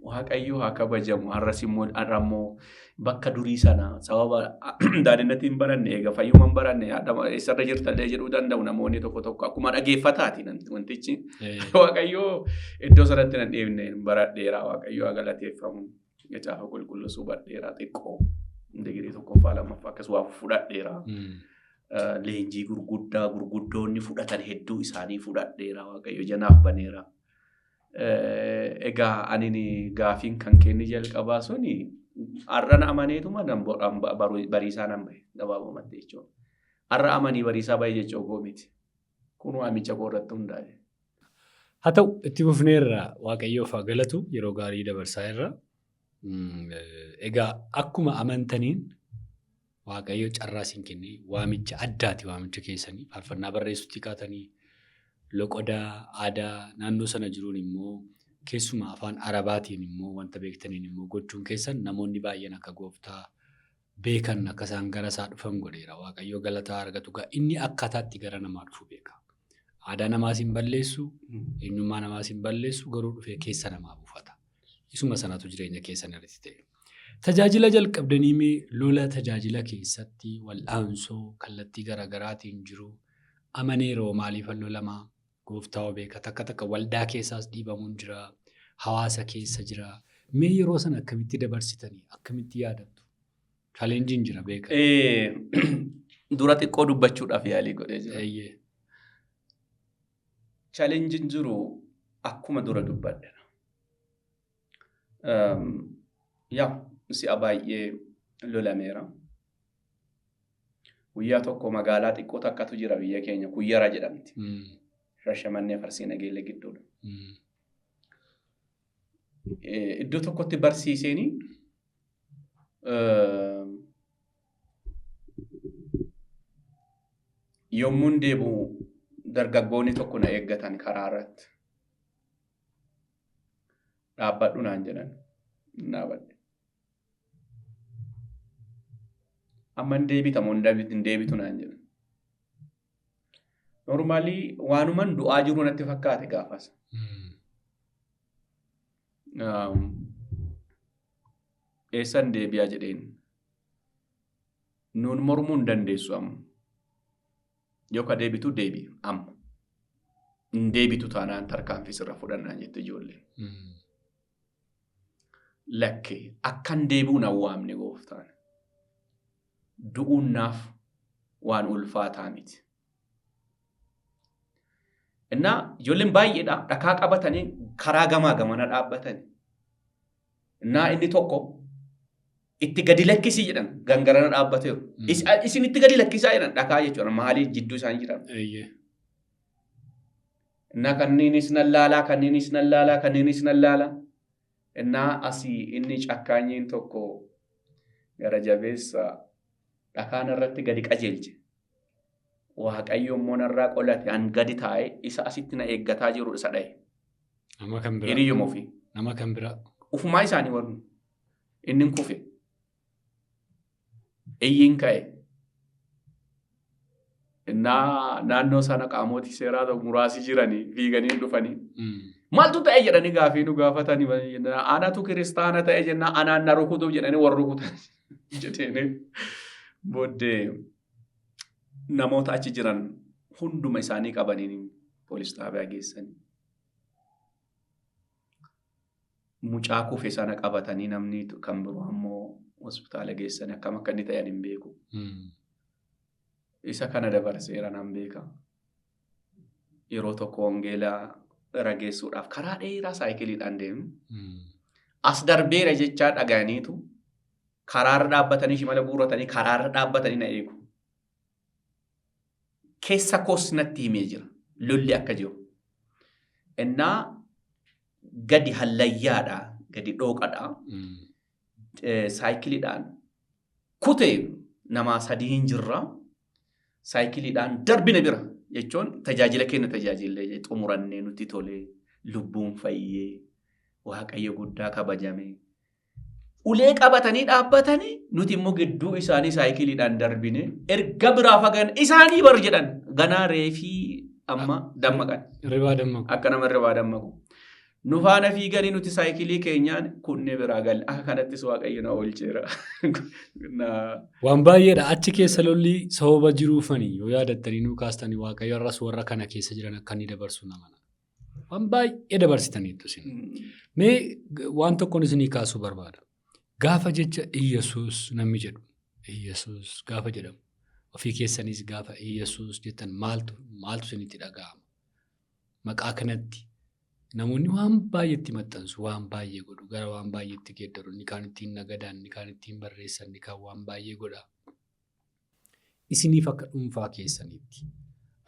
Waaqayyo haa kabajamu. Har'as immoo bakka durii sana sababa daadinnatiin baranne egaa fayyuman baranne eessarra jirtallee jedhuu danda'u namoonni tokko akkuma dhageeffataati wantichi. Waaqayyo iddoo sanatti nan dheebne baradheeraa Waaqayyo haa galateeffamu. Gacaafa qulqulluusuu badheeraa xiqqoo digirii tokkoffaa lammaffaa akkas waa fudhadheeraa. Leenjii gurguddoonni fudhatan hedduu isaanii fudhadheeraa Waaqayyo janaaf baneeraa. Egaa ani gaafiin kan kenni jalqabaa suni har'an amaneetuma bariisaa nan bahe gabaabumatti jechuudha. Har'a amanii bariisaa bahe jechuu koo miti. Kun waamicha koo irratti hundaa'e. Haa ta'u itti fufneerra Waaqayyoof haa galatu yeroo gaarii dabarsaa irra. Egaa akkuma amantaniin Waaqayyo carraa isin kennee waamicha addaati waamicha keessanii faarfannaa barreessuutti kaatanii loqodaa aadaa naannoo sana jiruun immoo keessumaa afaan Arabaatiin immoo wanta beektaniin immoo gochuun keessan namoonni baay'een akka gooftaa beekan akka isaan gara isaa dhufan godheera. Waaqayyo galataa argatu inni akkaataatti gara namaa dhufuu beeka. Aadaa namaas hin balleessu, eenyummaa namaas hin balleessu garuu dhufee keessa namaa buufata. Isuma sanatu jireenya keessan irratti ta'e. Tajaajila jalqabdanii lola tajaajila keessatti wal'aansoo kallattii garaagaraatiin jiru amaneeroo maaliif lolamaa gooftaa beeka takka waldaa keessaas dhiibamuun jira hawaasa keessa jira mee yeroo sana akkamitti dabarsitanii akkamitti yaadattu challenge jira beeka. Dura xiqqoo dubbachuudhaaf yaalii godhee jira. Challenge jiru akkuma dura dubbadhe. Si'a baay'ee lolameera. Guyyaa tokko magaalaa xiqqoo takkatu jira biyya keenya Kuyyara jedhamti. Shashamannee Farsii Nageellee gidduudha. Iddoo tokkotti barsiiseenii yommuun deebi'u dargaggoonni tokko na eeggatan karaa irratti. Dhaabbadhu naan jedhan. Dhaabadhe. Amman deebitamu hin deebitu naan jedhan. Normaalii waanuman du'aa jiru natti fakkaate gaafas. Eessan deebi'aa jedheen. Nuun mormuu hin dandeessu amma. Yoo ka deebitu deebi amma. Hin deebitu taanaan tarkaanfii sirra fudhannaa jette ijoolleen. Lakkee akkan deebi'uun awwaamne gooftaan. Du'uun naaf waan ulfaataa miti. Innaa ijoolleen baay'eedha dhakaa qabatanii karaa gamaa gamana dhaabbatanii. Innaa inni tokko itti gadi lakkisii jedhan gangarana dhaabbateeru. Isin itti gadi lakkisaa jedhan dhakaa jechuudha maalii jidduu isaanii jiran. Innaa kanniinis nan laalaa. Innaa asii inni cakkaanyiin tokko gara jabeessa dhakaan irratti gadi qajeelche. Waaqayyo immoo narraa qolate an gadi taa'e isa asitti na eeggataa jiru isa dhaye. Nama kan biraa. Hiriyyuma ofii. Nama kan biraa. Ufumaa isaanii warri. Inni kufe. Iyyiin ka'e. Naannoo sana qaamotii seeraa tokko muraasi jiranii fiiganii dhufanii. Maaltu ta'e jedhanii gaafii nu gaafatanii anatu kiristaana ta'e jennaan anaan na rukutuuf jedhanii warra rukutan jedhanii booddee namoota achi jiran hunduma isaanii qabanii poolis xaabiyaa geessanii. Mucaa kufe sana qabatanii namni kan biroo ammoo hospitaala geessanii akkam akka inni ta'an hin beeku. Isa kana dabarseera nan beeka. Yeroo tokko wangeelaa irra geessuudhaaf karaa dheeraa saayikiliidhaan deemu. As darbeera jechaa dhaga'aniitu karaarra dhaabbatanii shimala guurratanii karaarra dhaabbatanii na eegu. Keessa koos natti himee jira. Lolli akka jiru. Innaa gadi hallayyaadha. Gadi dhooqadha. Saayikiliidhaan kutee namaa 3 hin jirra. Saayikiliidhaan darbine bira jechuun tajaajila kenna tajaajillee xumurannee nutti tolee lubbuun fayyee waaqayyo guddaa kabajame. Ulee qabatanii dhaabbatanii nuti immoo gidduu isaanii saayikiliidhaan darbine erga biraa fagan isaanii bar jedhan ganaa reefii amma dammaqan. Ribaa dammaqu. Akka nama ribaa dammaqu. Nu faana fiiganii nuti saayikilii keenyaan kunnee biraa galle akka kanattis waaqayyo na oolcheera. Waan baay'eedha achi keessa lolli sababa jiruufanii yoo yaadattanii nuu kaastanii waaqayyo har'as warra kana keessa jiran akka inni dabarsu namana. Waan baay'ee dabarsitaniitu isin. Mee waan tokkoon isinii kaasuu barbaada. Gaafa jecha Iyyesuus namni jedhu Iyyesuus gaafa jedhamu ofii keessaniis gaafa Iyyesuus jettan maaltu isinitti dhaga'ama. Maqaa kanatti namoonni waan baay'eetti maxxansu waan baay'ee godhu gara waan baay'eetti geeddaru inni kaan ittiin nagadaan inni kaan ittiin barreessan inni kaan waan baay'ee godha. Isiniif akka dhuunfaa keessaniitti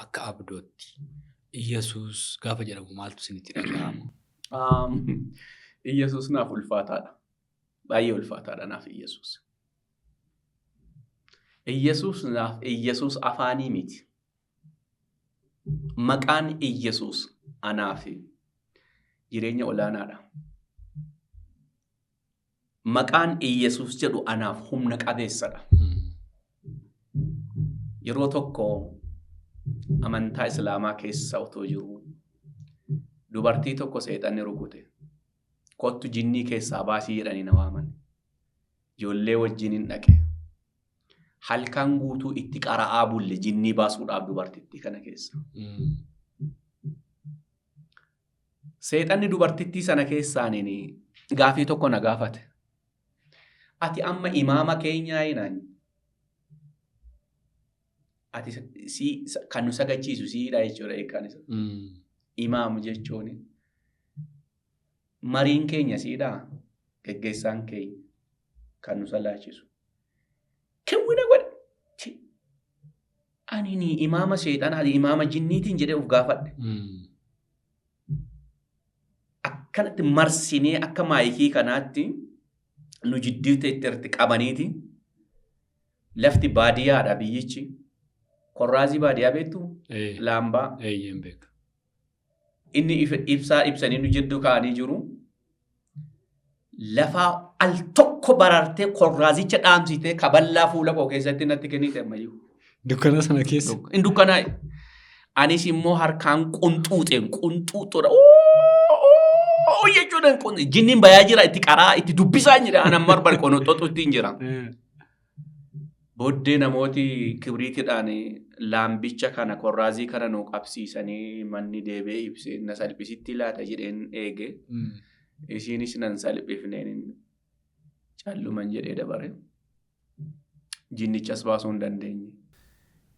akka abdootti Iyyesuus gaafa jedhamu maaltu isinitti dhaga'ama? Iyyesuus naaf ulfaataadha. Baay'ee ulfaataadha naaf Iyyesuus. Iyyesuus afaanii miti. Maqaan Iyyesuus anaafi jireenya olaanaadha. Maqaan Iyyesuus jedhu anaaf humna qabeessadha. Yeroo tokko amantaa Islaamaa keessa otoo jiru dubartii tokko seexanni rukute. Kottu jinnii keessaa baasii jedhanii na waaman. Ijoollee wajjin hin dhaqe. Halkan guutuu itti qara'aa bulle jinnii baasuudhaaf dubartittii kana keessa. Seexanni dubartittii sana keessaaniin gaafii tokko na gaafate. Ati amma imaama keenyaa hinaan. Ati kan nu sagachiisu siidha jechuudha eekaan isa. Imaamu jechuun mariin keenya siidhaa geggeessaan keenya kan nu salaachisu. Kewwina godhe. Ani imaama seexanaa imaama jinniitiin jedhee of gaafadhe. Akkanatti marsinee akka maayikii kanaatti nu jidduu itti qabaniiti. Lafti baadiyyaadha biyyichi. Korraazii baadiyyaa beektu? Laambaa. Inni ibsanii nu jidduu kaa'anii jiru. Lafaa al tokko barartee korraazicha dhaamsitee kaballaa fuula koo keessatti natti kennite ammayyuu. Dukkana sana keessa? Hin dukkanaa'e. Anis immoo harkaan qunxuuxoodha. Jechuudhaan jinniin bayaa jira itti qaraa itti dubbisaa jira anan marbar qonoxoxu ittiin jira. Booddee namooti kibriitiidhaan laambicha kana korraazii kana nuu qabsiisanii manni deebee ibsee na salphisitti laata jedheen eege. Isiinis nan salphifneen calluman jedhee dabare. Jinnichas baasuu hin dandeenye.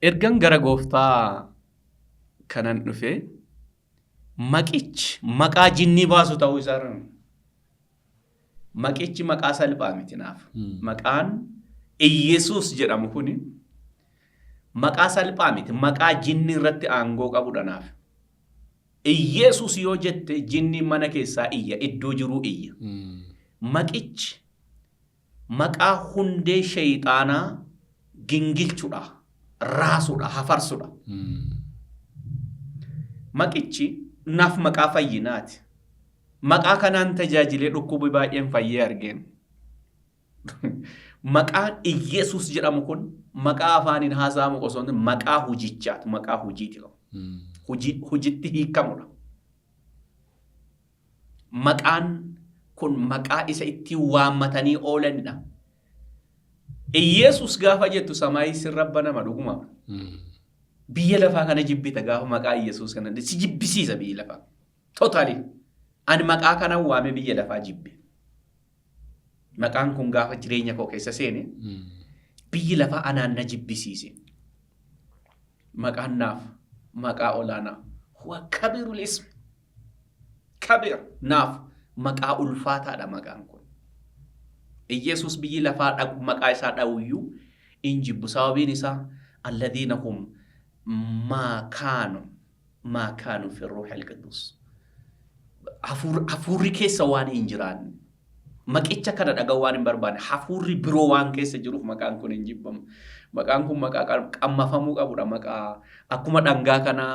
Ergan gara gooftaa kanan dhufee maqichi maqaa jinnii baasu ta'uu isaarra. Maqichi maqaa salphaa miti naaf. Maqaan Iyyesuus jedhamu kuni maqaa salphaa miti. Maqaa jinni irratti aangoo qabudha naaf. Iyyesuus yoo jette jinni mana keessaa iyya iddoo jiruu iyya. Maqichi maqaa hundee shayxaanaa gingilchuudha, raasuudha, hafarsuudha. Maqichi naaf maqaa fayyinaati. Maqaa kanaan tajaajilee dhukkubi baay'een fayyee argeen. Maqaan Iyyesuus jedhamu kun maqaa afaaniin haasa'amu osoo hin maqaa hojichaati, maqaa hojiiti qabu. Hojiitti hiikamudha. Maqaan kun maqaa isa ittiin waammatanii oolanidha. Yesus gaafa jettu samaayii sirra banama dhuguma. Biyya lafaa kana jibbita gaafa maqaa Yesus kana si jibbisiisa biyya lafaa. Totally. Ani maqaa kana waame biyya lafaa jibbe. Maqaan kun gaafa jireenya koo keessa seene biyyi lafaa anaan na jibbisiise. Maqaan naaf maqaa olaanaa. Huwa kabirul ismi. Kabir naaf maqaa ulfaataadha maqaan kun. Yesus biyyi lafaa maqaa isaa dhawuyyuu in jibbu. Sababiin isaa alladhiina hum maa kaanu fi ruuhil qudus. Hafuurri keessa waan hin jiraanne. Maqicha kana dhagaa waan hin barbaanne. Hafuurri biroo waan keessa jiruuf maqaan kun hin jibbamu. Maqaan kun maqaa qammafamuu qabudha. Maqaa akkuma dhangaa kana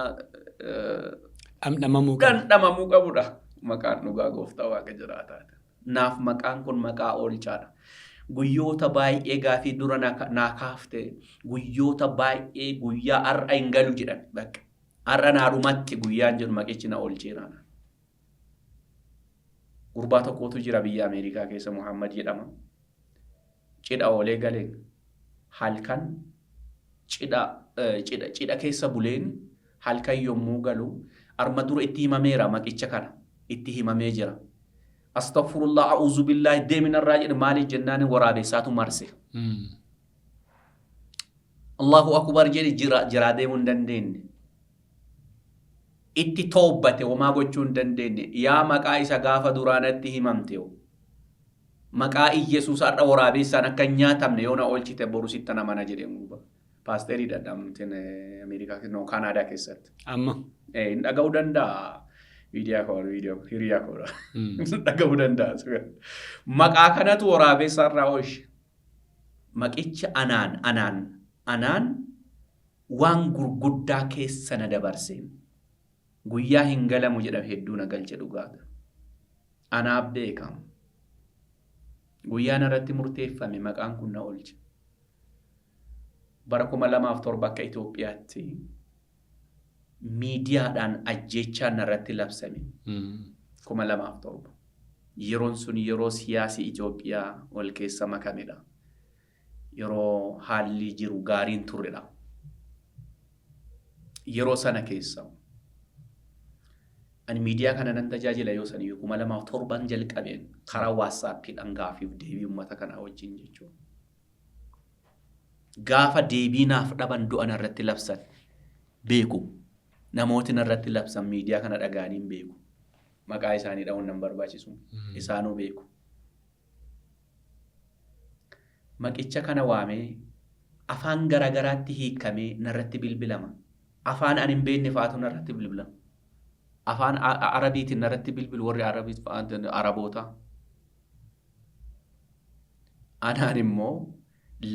dhandhamamuu qabudha. Maqaan dhugaa gooftaa waaqa jiraataadha. Naaf maqaan kun maqaa oolchaadha. Guyyoota baay'ee gaafii dura naa kaafte guyyoota baay'ee guyyaa har'a hin galu jedhan. Har'a naadhumatti guyyaan jedhu maqichi na oolcheeraadha. Gurbaa tokkotu jira biyya Ameerikaa keessa Muhammad jedhama. Cidha oolee galeen halkan cidha keessa buleen halkan yommuu galu arma dura itti himameera maqicha kana itti himamee jira. Astaghfirullah a'udhu billahi deeminarraa jedhe maaliif jennaan waraabessaatu marse. Allahu akbar jedhe jiraa deemuu hin dandeenye. Itti toobbate homaa gochuu hin dandeenye. Yaa maqaa isa gaafa duraanatti himamte maqaa Yesuus har'a waraabessaan akka hin nyaatamne yoo na oolchite boru sitta namana jedhemu. Paasterii dadhamteen Ameerikaa Kanaadaa keessatti. Amma. Hin dhaga'uu danda'a. Hiriyaa koodha. Dhaga'uu danda'a. Maqaa kanatu waraabessaarraa oolche. Maqicha anaan waan gurguddaa keessa na dabarseen. Guyyaa hin galamu jedhame hedduu na galche dhugaadha. Anaaf beekamu. Guyyaan irratti murteeffame maqaan kun na oolche. Bara 2007 akka Itoophiyaatti miidiyaadhaan ajjechaan irratti labsame. 2007. Yeroon sun yeroo siyaasi Itoophiyaa wal keessa makamedha. Yeroo haalli jiru gaariin turredha. Yeroo sana keessa. Ani miidiyaa kana nan tajaajila yoo sanii 2007 jalqabeen karaa WhatsAppiidhaan gaafiif deebii uummata kanaa wajjin jechuudha. Gaafa deebii naaf dhaban du'an irratti labsan beeku. Namooti irratti labsan miidiyaa kana dhagaaniin beeku. Maqaa isaanii dha'uun nan barbaachisu. Isaanuu beeku. Maqicha kana waamee afaan garagaraatti hiikamee narratti bilbilama. Afaan ani hin beekne faatu narratti bilbilama. Afaan Arabiitiin narratti bilbilu warri Araboota. Anaan immoo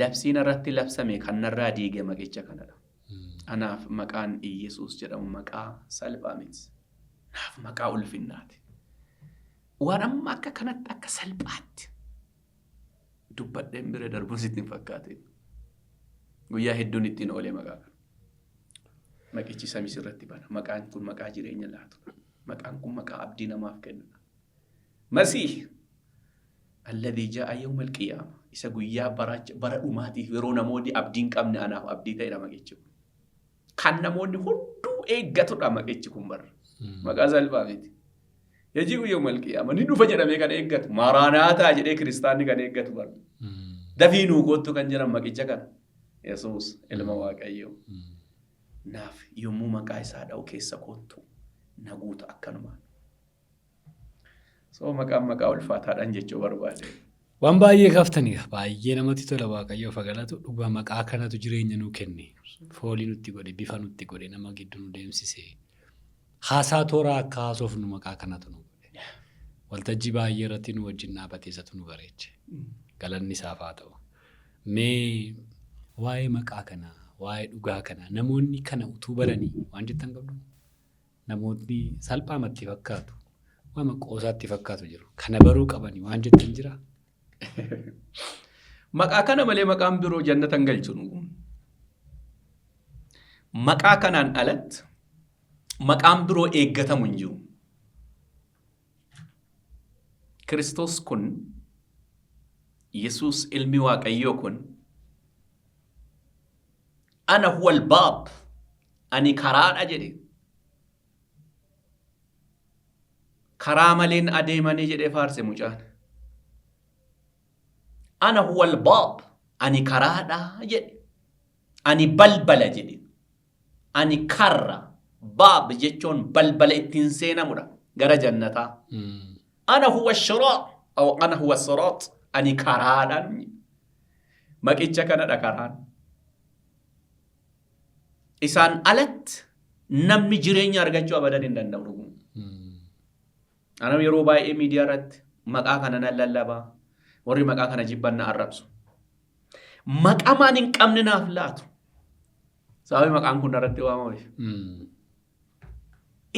labsiin irratti labsame kan narraa diige maqicha kanadha. Anaaf maqaan Yesuus jedhamu maqaa salphaa miti. Naaf maqaa ulfinnaati. Waan amma akka kanatti akka salphaatti dubbadheen bira darbuun sitti hin fakkaate. Guyyaa hedduun ittiin oolee maqaa kana. Maqichi samis irratti bana. Maqaan kun maqaa jireenya laatu. Maqaan kun maqaa abdii namaaf kennudha. Masiih alladhii jaa'a yawmal qiyaama. Isa guyyaa bara dhumaatiif yeroo namoonni abdiin qabne anaaf abdii ta'edha maqichi kun. Kan namoonni hunduu eeggatudha maqichi kun bara. Maqaa salphaa miti. Yaji'u yawmal qiyaama ni dhufa jedhamee kan eeggatu. Maaraanaataa jedhee kiristaanni kan eeggatu bara. Dafii nuu kottu kan jiran maqicha kana. Yesuus ilma Waaqayyoo. Naaf yommuu maqaa isaa dha'u keessa kottu na guuta akkanumaan. So maqaa ulfaataadhaan jechuu barbaade. Waan baay'ee kaaftanii baay'ee namatti tola Waaqayyoo fagalatu dhugaa maqaa kanatu jireenya nuu kenne. Foolii nutti godhe bifa nutti godhe nama gidduu nu deemsise. Haasaa tooraa akka haasofnu maqaa kanatu nu godhe. Waltajjii baay'ee irratti nu wajjin dhaabbateessatu nu bareeche. Galanni isaaf haa ta'u. Mee waa'ee maqaa kanaa waa'ee dhugaa kana namoonni kana utuu baranii waan jettan qabdu namoonni salphaamatti fakkaatu waan qoosaatti fakkaatu jiru kana baruu qabanii waan jettan jira. Maqaa kana malee maqaan biroo jannatan galchu maqaa kanaan alatti maqaan biroo eeggatamu hin jiru. Kiristoos kun Yesuus ilmi Waaqayyoo kun ana huwal baab ani karaadha jedhe. Karaa maleen adeemanii jedhee faarse mucaan. Ana huwal baab ani karaadha jedhe. Ani balbala jedhe. Ani karra baab jechuun balbala ittiin seenamudha gara jannataa. Ana huwa shiraat aw ana huwa siraat ani karaadhaan maqicha kanadha karaan. Isaan alatti namni jireenya argachuu abadan hin danda'u. Anam yeroo baay'ee miidiyaa irratti maqaa kana nan lallabaa warri maqaa kana jibban na arrabsu. Maqamaan hin qabne naaf laatu. Sababii maqaan kun irratti waamameef.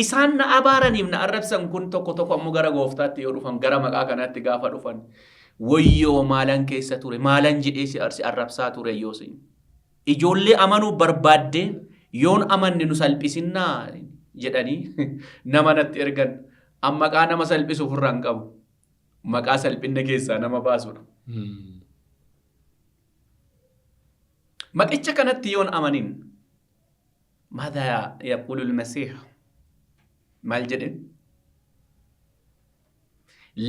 Isaan na abaaraniif na arrabsan kun tokko ammoo gara gooftaatti yoo dhufan gara maqaa kanatti gaafa dhufan wayyoo maalan keessa ture maalan jedhee si arrabsaa ture yoosin. Ijoollee amanuu barbaadde yoon amanne nu salphisinnaa jedhanii nama natti ergan. Maqaa nama salphisuuf irraa hin qabu. Maqaa salphinna keessaa nama baasudha. Maqicha kanatti yoon amanin maadhaa yaaqulul masiih maal jedhe?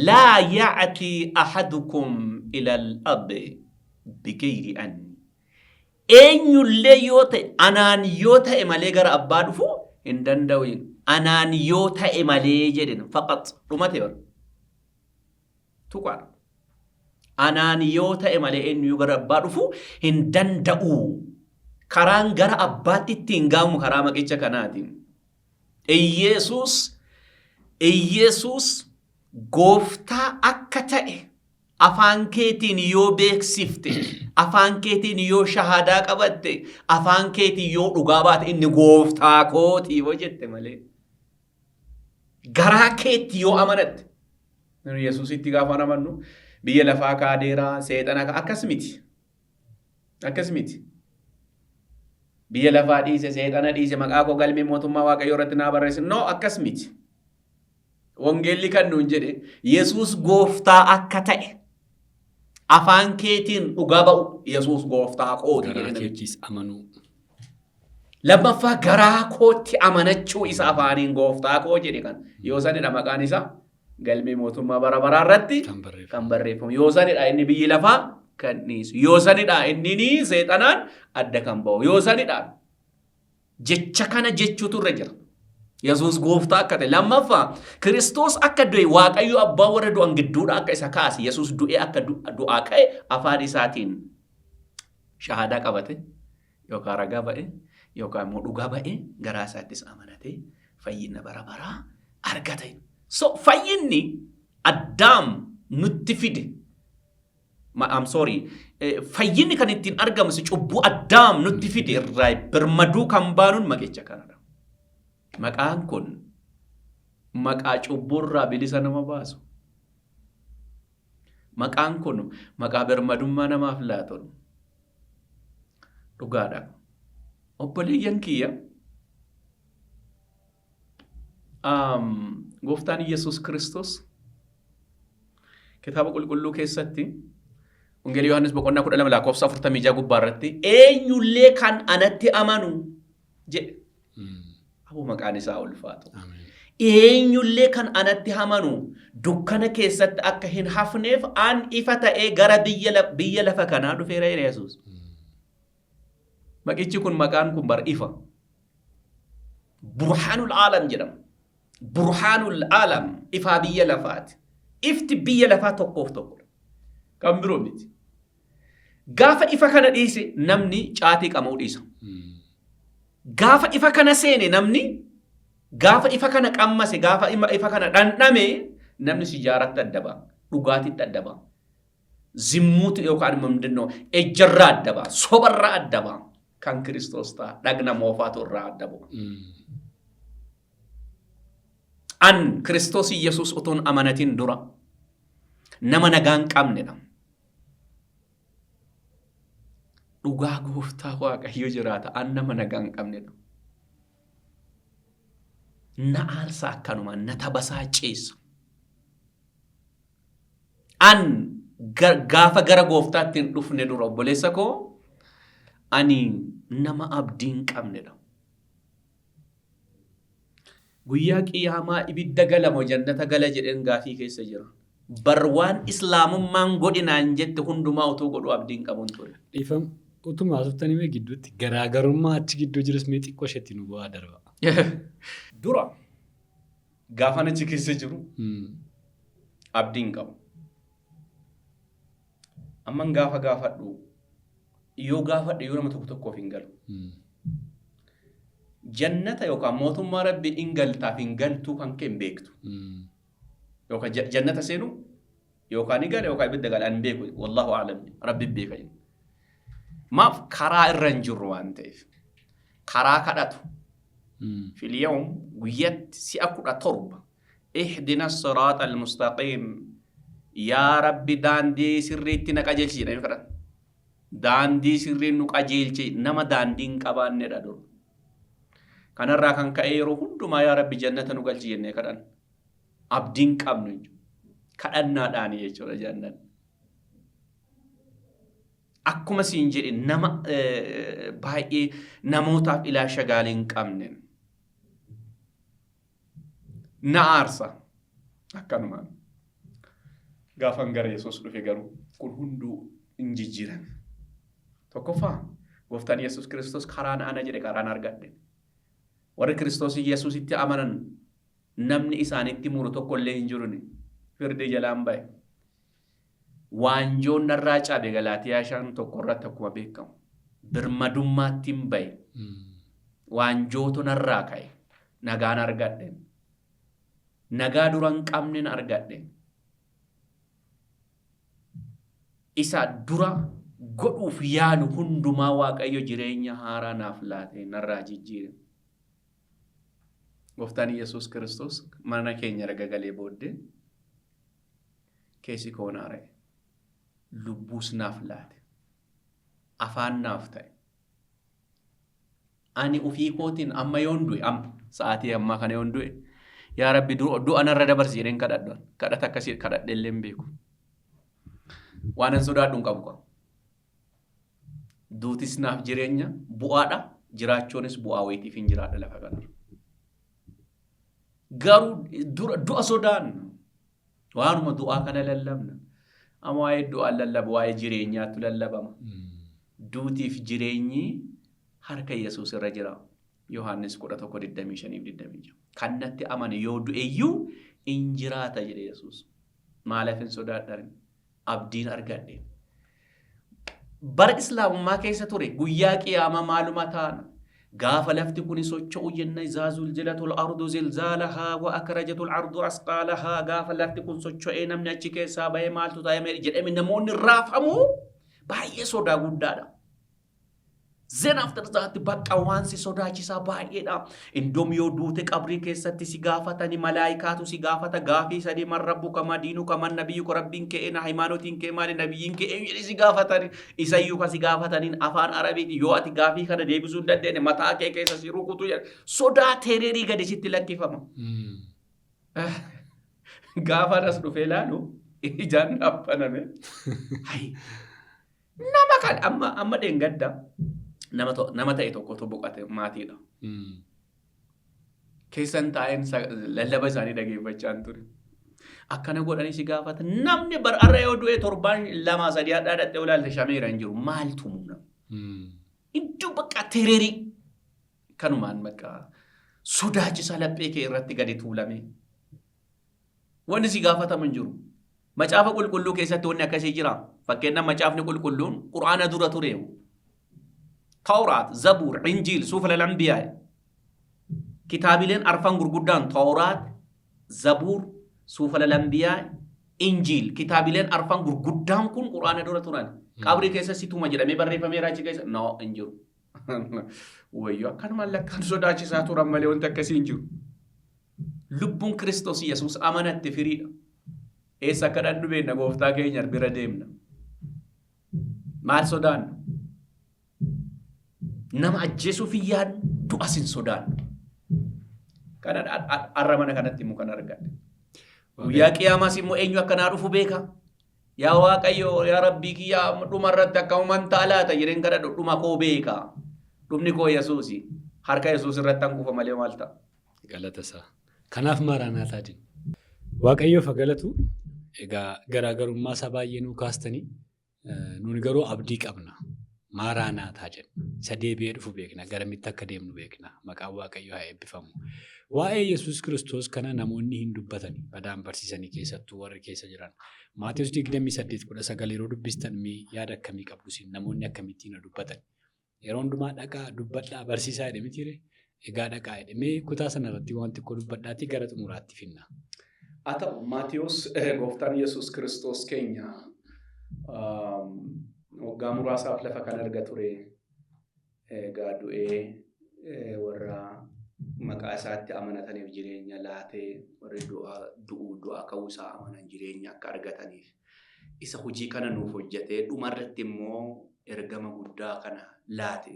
Laa ya'tii ahadukum ilal abbi bigayri anni. Eenyullee yoo ta'e anaan yoo ta'e malee gara abbaa dhufuu hin danda'u. Anaan yoo ta'e malee jedhin faqat dhumate bar. Tuqaadha. Anaan yoo ta'e malee eenyu gara abbaa dhufuu hin danda'u. Karaan gara abbaatti ittiin gaamu karaa maqicha kanaatiin. Iyyeesuus gooftaa akka ta'e afaan keetiin yoo beeksifte, afaan keetiin yoo shahadaa qabatte, afaan keetiin yoo dhugaa baate inni gooftaa kootii yoo jette malee. Garaa keetti yoo amanatte. Yesuusitti gaafa amannu biyya lafaa kaadeeraa seexana akkas miti. Akkas miti. Biyya lafaa dhiise seexana dhiise maqaa koo galmee mootummaa Waaqayyoo irratti naa barreesse. No akkas miti. Wangeelli kan nuun jedhe Yesuus gooftaa akka ta'e afaan keetiin dhugaa ba'u Yesuus gooftaa kooti. Garaa keettis amanuu. Lammaffaa garaa kootti amanachuu isa afaaniin gooftaa koo jedhe kan yoo sanidha maqaan isaa galmee mootummaa bara baraa irratti kan barreeffamu. Yoo sanidha inni biyyi lafaa kan dhiisu. Yoo sanidha inni seexanaan adda kan ba'u. Yoo sanidha jecha kana jechuutu irra jira. Yesuus gooftaa akka ta'e. Lammaffaa Kiristoos akka du'e Waaqayyo abbaa warra du'an gidduudha akka isa kaase. Yesuus du'ee akka du'aa ka'e afaan isaatiin shahadaa qabate yookaan ragaa ba'e yookaan immoo dhugaa ba'e garaa isaattis amanate fayyina bara baraa argate. So fayyinni Addaam nutti fide. Fayyinni kan ittiin argamu cubbuu Addaam nutti fide irraa birmaduu kan baanuun maqicha kanadha. Maqaan kun maqaa cubburraa bilisa nama baasu. Maqaan kun maqaa birmadummaa namaaf laatudha. Dhugaadha. Obboleeyyan kiyya. Gooftaan Yesuus Kiristoos kitaaba qulqulluu keessatti Wangeelii Yohaannis boqonnaa 12:46 gubbaarratti eenyullee kan anatti amanu jedhe. Aboo maqaan isaa ulfaatu. Eenyullee kan anatti amanu dukkana keessatti akka hin hafneef an ifa ta'ee gara biyya lafa kanaa dhufeera Yesuus. Maqichi kun maqaan kun bar ifa. Burhaanul aalam jedhama. Burhaanul aalam ifaa biyya lafaati. Ifti biyya lafaa tokkoof tokkodha. Kan biroo miti. Gaafa ifa kana dhiise namni caatii qama'uu dhiisa. Gaafa ifa kana seene namni gaafa ifa kana qammase gaafa ifa kana dhandhame namni sijaaratti adda ba'a. Dhugaatiitti adda ba'a. Zimmuuti yookaan immoo ejjarraa adda ba'a. Sobarraa adda ba'a. Kan Kiristoos ta'a. Dhagna moofaatu irraa adda ba'a. An Kiristoos Yesuus utuun amanatiin dura nama nagaan qabnedha. dhugaa gooftaa waaqayyo jiraata an nama nagaa hin qabnedha. Na aarsa akkanuma na tabasaa ceessa. An gaafa gara gooftaatti hin dhufne dura obboleessa koo ani nama abdii hin qabnedha. Guyyaa qiyaamaa ibidda galamoo jannata gala jedheen gaafii keessa jira. Bar waan islaamummaan godhinaan jette hundumaa utuu godhu abdiin qabuun ture. Dhiifam utuma haasoftan himee gidduutti garaagarummaa achi gidduu jirus mee xiqqoo isheetti nu bu'aa darba. Dura gaafan achi keessa jiru abdiin qabu. Amman gaafa gaafadhu yoo gaafadhe yoo nama tokko tokkoof hin galu. Jannata yookaan mootummaa rabbii hin galtaaf hin galtuu kan kee hin beektu. Yookaan jannata seenu yookaan ni gala yookaan ibidda gala hin beeku. Wallahu a'lam rabbi beeka. Maaf karaa irra hin jirru waan ta'eef karaa kadhatu. Filiyyoon guyyatti si'a 17 ihdina siraata al-mustaqiim yaa rabbi daandii sirriitti na qajeelchi jedhanii kadhatu. Daandii sirrii nu qajeelchi nama daandii hin qabaannedha dur. Kanarraa kan ka'e yeroo hundumaa yaa rabbi jannata nu galchi jennee kadhan. Abdiin qabnu kadhannaadhaani jechuudha jannat. Akkuma siin jedhe nama baay'ee namootaaf ilaasha gaarii hin qabne. Na aarsa akkanumaan. Gaafan gara Yesuus dhufe garuu kun hunduu hin jijjiirame. Tokkoffaa gooftaan Yesuus Kiristoos karaan ana jedhe karaan argadhe. Warri Kiristoos Yesuusitti amanan namni isaanitti muru tokko illee hin jiruni. Firdii jalaan bahe. Waanjoon narraa caabe Galaatiyaa 5:1 irratti akkuma beekamu. Birmadummaatti hin bahe. Waanjootu narraa ka'e. Nagaan argadhe. Nagaa dura hin qabnen argadhe. Isa dura godhuuf yaadu hundumaa Waaqayyo jireenya haaraa naaf laate narraa jijjiire. Gooftaan Yesuus Kiristoos mana keenya erga galee booddee keessi koo naara'e. Lubbuus naaf laate. Afaan naaf ta'e. Ani ofii kootiin amma yoon du'e amma sa'aatii ammaa kana yoon du'e yaa rabbi du'a narra dabarsi jedheen kadhadhan. Kadhata akkasii kadhadhe illee hin beeku. Waan hin sodaadhu hin qabu. Duutis naaf jireenya bu'aadha. Jiraachuunis bu'aa wayiitiif hin jiraadha lafa kanarra. Garuu du'a sodaanna. Waanuma du'aa kana lallabna. Amma waa'ee du'aa lallabu waa'ee jireenyaatu lallabama. Duutiif jireenyi harka Yesuus irra jira. Yohaannis 11:25-26. Kan natti amane yoo du'eyyuu in jiraata jedhe Yesuus. Maaliif hin sodaadhaan? Abdiin argadhe. Bara Islaamummaa keessa ture guyyaa qiyaamaa maaluma taana. Gaafa lafti kun socho'u jenna izaa zulzilatul ardu zilzaalahaa wa akrajatul ardu asqaalahaa. Gaafa lafti kun socho'ee namni achi keessaa bahee maaltu taa'ee jedhame namoonni raafamu baay'ee sodaa guddaadha. Then after that bakka waan si sodaachisaa baay'eedha. Indoom yoo duute qabrii keessatti si gaafatani malaayikaatu si gaafata gaafii sadii man rabbuka ma diinuka man nabiyyuka rabbiin kee na haymanotiin kee maali nabiyyiin kee si gaafatani isayyuu ka si gaafataniin afaan arabiiti yoo ati gaafii kana deebisuu hin dandeenye mataa kee keessa si rukutu sodaa teereerii gadi sitti lakkifama. Gaafa as dhufee ilaalu ijaan dhaabbaname. Nama kan amma dheengadda. Nama ta'e tokkotu boqate maatiidha. Keessan taa'een lallaba isaanii dhageeffachaa ture. Akkana godhanii si gaafata. Namni bar'arra yoo du'e 7-2 hadhaadhattee olaalte shameera hin jiru. Maaltu muna? Iddoo bakka tereerii. Kanumaan bakka sodaachisa laphee kee irratti gadi tuulame. Wanni si gaafatamu hin jiru. Macaafa qulqulluu keessatti wanni akkasii jira. Fakkeenyaaf macaafni qulqulluun Qur'aana dura ture. Tawraat, Zabuur, Injiil, Suufal al-Anbiyaa. Kitaabileen arfan gurguddaan Tawraat, Zabuur, Suufal al-Anbiyaa, Injiil. Kitaabileen arfan gurguddaan kun Qur'aana dura turan. Qabrii keessa situma jedhamee barreeffameera achi keessa. No, hin jiru. Wayyoo akkanumaan lakkaan sodaachisaa turan malee wanti akkasii hin jiru. Lubbuun Kiristoos Yesuus amanatte firiidha. Eessa akka dhandhu beekna gooftaa keenya bira deemna. Maal sodaanna? nama ajjeesuuf yaaddu as hin sodaannu. Kana har'a mana kanatti immoo kan argadhe. Guyyaa qiyaamaas immoo eenyu akkanaa dhufu beeka. Yaa Waaqayyo, yaa Rabbii kiyyaa dhuma irratti akka uuman ta'a laata jedheen kana dhuma koo beeka. Dhumni koo Yesuusi. Harka Yesuus irratti hanqufa malee maal ta'a? Galata isaa. Kanaaf maaraanaataa jenna. Waaqayyoof galatu egaa garaagarummaa isaa baay'ee nuu kaastanii nuuni garuu abdii qabna. Maaraanaataa jenna. Isa deebi'ee dhufu beekna. Garamitti akka deemnu beekna. Maqaan Waaqayyoo haa eebbifamu. Waa'ee Yesuus Kiristoos kana namoonni hin dubbatani. Badaan barsiisanii keessattuu warri keessa jiran. Maatewos 28:19 yeroo dubbistan yaada akkamii qabdu isin? Namoonni akkamittiin dubbatan? Yeroo hundumaa dhaqaa dubbadhaa barsiisaa jedhe mitiire? Egaa dhaqaa jedhe kutaa sanarratti wanti koo dubbadhaatti gara xumuraatti finna. Haa ta'u Maatewos gooftaan Yesuus Kiristoos keenya waggaa muraasaaf lafa kan arga ture. Egaa du'ee warra maqaa isaatti amanataniif jireenya laatee warri du'aa ka'uu isaa amanan jireenya akka argataniif isa hojii kana nuuf hojjetee dhumarratti immoo ergama guddaa kana laate.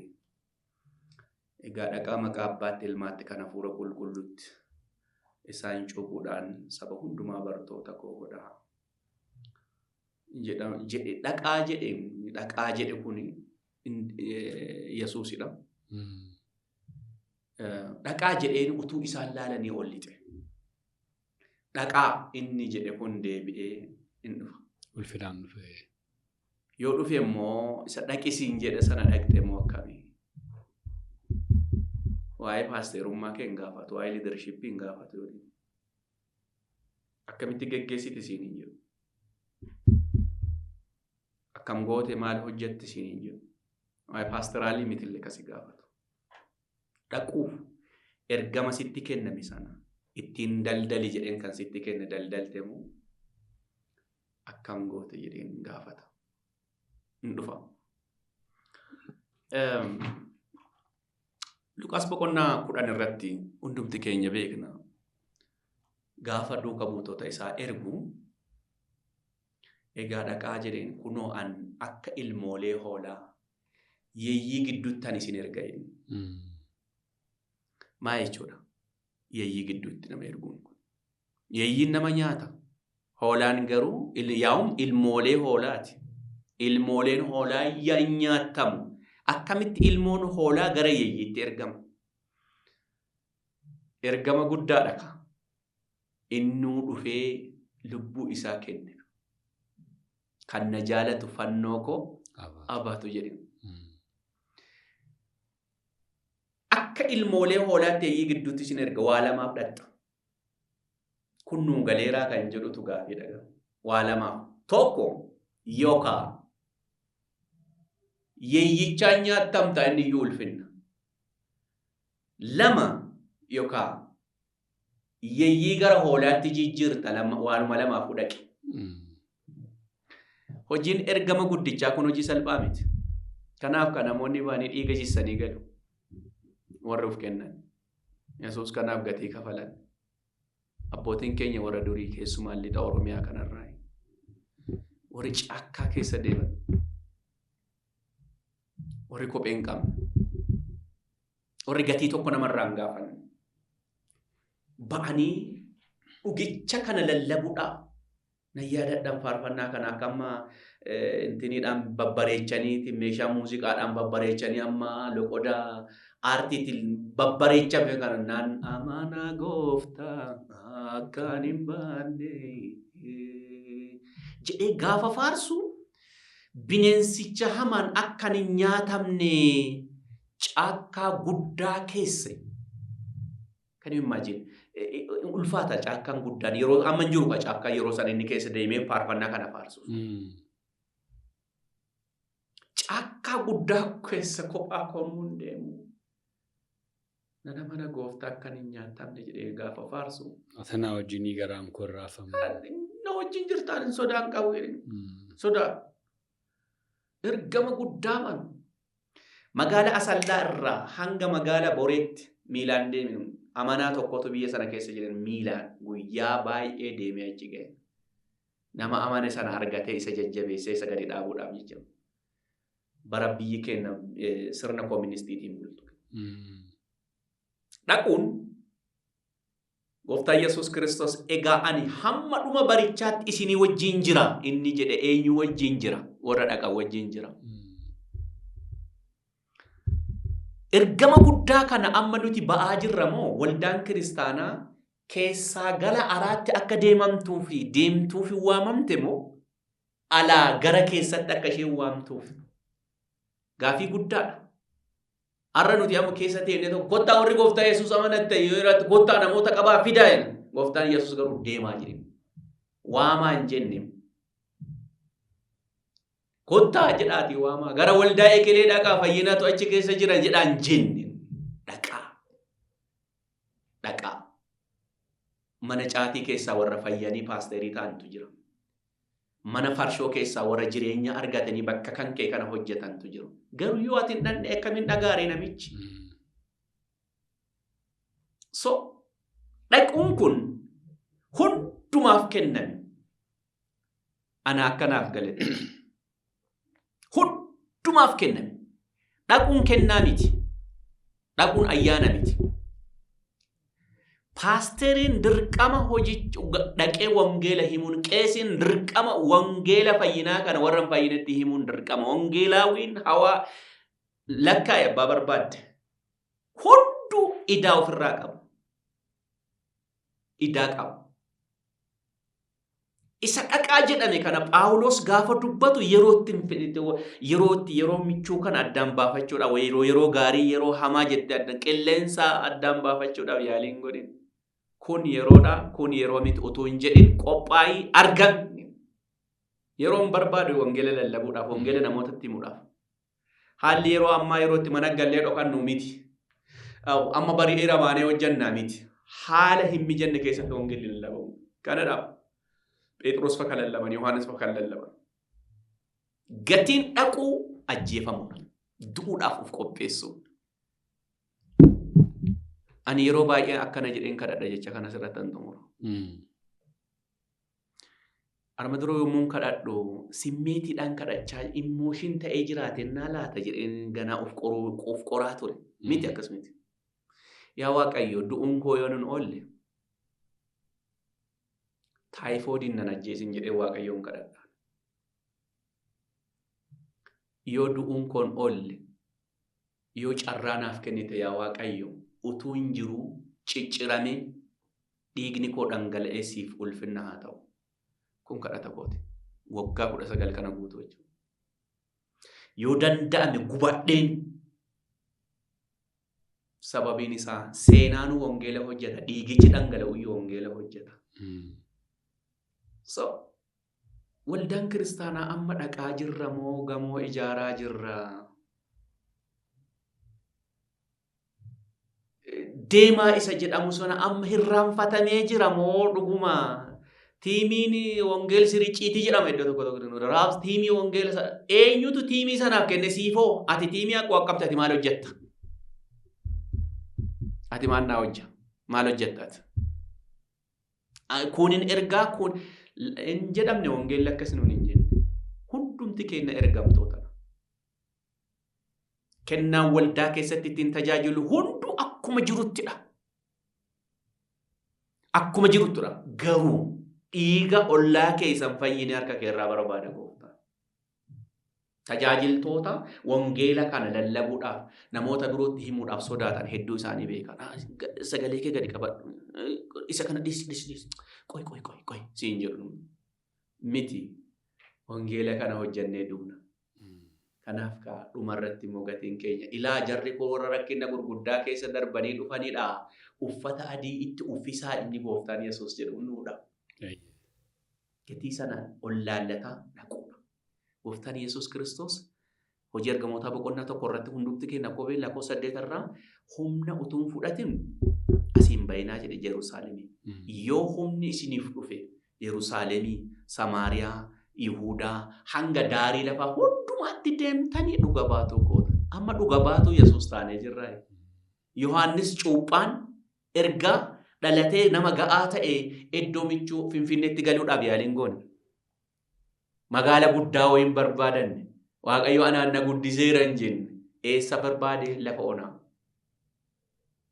Egaa dhaqaa maqaa Abbaatti Ilmaatti kan Hafuura Qulqulluutti isaan cuuphuudhaan saba hundumaa bartoota koo godhaa jedhe. Dhaqaa jedhe kun Yesuusidha. Dhaqaa jedheen utuu isaan laalanii ol lixe. Dhaqaa inni jedhe kun deebi'ee hin dhufa. Ulfinaan dhufe. Yoo dhufe immoo isa dhaqisiin jedhe sana dhaqxe immoo akkamii? Waa'ee paasterummaa kee hin gaafatu, waa'ee liidarshiippii hin gaafatu yoo ta'u. Akkamitti geggeessiti isiin hin jiru. Akkam goote maal hojjetti isiin hin jiru. Waa'ee paasteraalii mitillee kasi gaafatu. Dhaquuf ergama sitti kenname sana ittiin daldali jedheen kan sitti kenne daldalte moo akkam goote jedheen gaafata. Hin dhufa. Luqaas boqonnaa 10 irratti hundumti keenya beekna. Gaafa duuka buutota isaa ergu egaa dhaqaa jedheen kunoo an akka ilmoolee hoolaa yeeyyii gidduutti an isin erga jedhe. Maa jechuudha? Yeeyyii gidduutti nama erguun kun. Yeeyyiin nama nyaata. Hoolaan garuu yaa'um ilmoolee hoolaati. Ilmooleen hoolaa hin nyaatamu. Akkamitti ilmoon hoolaa gara yeeyyiitti ergama? Ergama guddaadha ka. Innuu dhufee lubbuu isaa kenne. Kan na jaalatu fannoo koo abatu jedhama. Akka ilmoolee hoolaatti yeeyyii gidduutti isin erga waa lamaaf dhatta. Kun nuu galeeraa kan jedhutu gaaffiidha. Waa lamaaf. Tokko yookaan yeeyyichaan nyaattamta inni iyyuu ulfinna. Lama yookaan yeeyyii gara hoolaatti jijjiirta waanuma lamaaf fudhaqe. Hojiin ergama guddichaa kun hojii salphaa miti. Kanaaf kan namoonni baanii dhiiga jissanii galu. Warra of kennan. Yesuus kanaaf gatii kafalan. Abbootiin keenya warra durii keessumaa lixa Oromiyaa kanarraa. Warri caakkaa keessa deeman. Warri kophee hin qabne. Warri gatii tokko namarraa hin gaafanne. Ba'anii dhugicha kana lallabuudhaaf na yaadadhaan faarfannaa kana akka amma intiniidhaan babbareechanii meeshaa muuziqaadhaan babbareechanii amma loqodaa aartiitiin babbareechame kana naan amana gooftaa akkaan hin baanne jedhee gaafa faarsu bineensicha hamaan akkan hin nyaatamne caakkaa guddaa keesse. Kan you imagine? Ulfaata caakkaan guddaan yeroo amma jiru ka caakkaa yeroo san inni keessa deemee faarfannaa kana faarsu. Caakkaa guddaa keessa kophaa komuun deemu. Nana mana gooftaa akkan hin nyaatamne jedhee gaafa faarsu. Atanaa wajjinii garaan koo raafamu. Na wajjin jirtaan hin sodaan qabu. Sodaa. Ergama guddaa manu. Magaala Asallaa irraa hanga magaala Boreetti miilaan deeminu. Amanaa tokkotu biyya sana keessa jiran miilaan guyyaa baay'ee deemee achi ga'e. Nama amane sana argatee isa jajjabeessee isa gadi dhaabuudhaaf jechuudha. bara biyyi keenya sirna kooministiitiin bultu. Dhaquun Gooftaan Yesuus Kiristoos egaa ani hamma dhuma barichaatti isinii wajjin jira inni jedhe eenyu wajjin jira warra dhaqan wajjin jira. Ergama guddaa kana amma nuti ba'aa jirra moo waldaan kiristaanaa keessaa gara alaatti akka deemamtuu fi deemtuuf waamamte moo alaa gara keessatti akka isheen waamtuuf gaafii guddaadha. Har'a nuti amma keessa teenne tokko kottaa warri Gooftaa Yesuus amanatte yoo irratti kottaa namoota qabaa fidaa jedha. Gooftaan Yesuus garuu deemaa jira. Waamaa hin jenne. Kottaa jedhaati waamaa. Gara waldaa ekelee dhaqaa fayyinatu achi keessa jiran jedhaan jenne. Dhaqaa. Mana caatii keessaa warra fayyanii paasterii ta'antu jira. Mana farshoo keessaa warra jireenya argatanii bakka kan kee kana hojjetantu jiru. Garuu yoo ati hin dhandhe akkamiin dhagaaree namichi. So dhaquun kun hundumaaf kenname. Ana akkanaaf galate. Hundumaaf kenname. Dhaquun kennaa miti. Dhaquun ayyaana miti. Paasteriin dirqama hojicha dhaqee wangeela himuun qeesiin dirqama wangeela fayyinaa kana warra fayyinatti himuun dirqama wangeelaawiin hawaa lakkaa'e abbaa barbaadde hunduu idaa ofirraa qaba. Idaa qaba. Isa dhaqaa jedhame kana Phaawulos gaafa dubbatu yeroo michuu kana addaan baafachuudhaaf yeroo gaarii yeroo hamaa jettee addaan qilleensa addaan baafachuudhaaf yaaliin godhin. Kun yeroodha, kun yeroo miti utuu hin jedhin qophaa'ii argan. Yeroon barbaadu wangeela lallabuudhaaf, wangeela namootatti himuudhaaf. Haalli yeroo ammaa yerootti mana gallee dhokannu miti. Amma bari'eera baanee hojjannaa miti. Haala hin mijanne keessatti wangeelli lallabamu. Kanadhaaf Phexros fa kan lallaban, Yohaannis fa kan lallaban. Gatiin dhaquu ajjeefamudha. Du'uudhaaf of qopheessu. Ani yeroo baay'ee akkana jedheen kadhadha jecha kana sirratti hin xumuru. Arma duroo yommuu kadhadhu simmeetiidhaan kadhachaa immooshin ta'ee jiraate naa laata jedheen ganaa of qoraa ture. Miti akkasumatti. Yaa Waaqayyo du'uun koo yoo nun oolle taayifoodiin nan ajjeesin jedhee Waaqayyoon kadhadha. Yoo du'uun koon oolle yoo carraa naaf kennite yaa Waaqayyo utuu hin jiru ciccirame dhiigni koo dhangala'ee siif ulfinna haa ta'u. Kun kadhata kooti. Waggaa 19 kana guutuu jechuudha. Yoo danda'ame gubadheen sababiin isaa seenaanuu wangeela hojjeta. Dhiigichi dhangala'u iyyuu wangeela hojjeta. So waldaan kiristaanaa amma dhaqaa jirra moo gamoo ijaaraa jirra? Deemaa isa jedhamu sana amma hirraanfatamee jira moo dhuguma? Tiimiin wangeel siriciitii jedhama iddoo tokko raabs tiimii wangeela eenyutu tiimii sanaaf kenne siifoo ati tiimii akkoo akkabte ati maal hojjetta? Ati maal naa hojja? Maal hojjettaati? Kunin ergaa kun hin jedhamne wangeelli akkas nuun hin jenne. Hundumti keenya ergamtoota. Kennaan waldaa keessatti ittiin tajaajilu hundu akkuma jiruttidha. Akkuma jiruttidha. Garuu dhiiga ollaa keessan fayyine harka keerraa barbaada gooftaan. Tajaajiltoota wangeela kana lallabuudhaaf namoota birootti himuudhaaf sodaatan hedduu isaanii beekan. Sagalee kee gadi qabadhu. Isa kana dhis. Qoy siin jedhu. Miti wangeela kana hojjannee duuna. Kanaaf dhumarratti immoo gatiin keenya ilaa jarri koo warra rakkina gurguddaa keessa darbanii dhufanidha. Uffata adii itti uffisaa inni gooftaan Yesuus jedhu nuudha. Gatii sanaan ollaallataa dhaquudha. Gooftaan Yesuus Kiristoos hojii ergamootaa boqonnaa tokko irratti hundumti keenya kophee lakkoofsa 8 irraa humna utuu hin fudhatin asiin bayinaa jedhe Yerusaalemii. Yoo humni isiniif dhufe Yerusaalemii, Samaariyaa, Yihuudaa hanga daarii lafaa hundumaatti deemtanii dhuga baatu goota. Amma dhuga baatu Yesuus taanee jirra. Yohaannis cuuphaan ergaa dhalatee nama ga'aa ta'e iddoo michuu Finfinneetti galuudhaaf yaaliin goone. Magaala guddaa wayiin barbaadanne Waaqayyo anaan na guddiseera hin jenne. Eessa barbaade? Lafa onaa.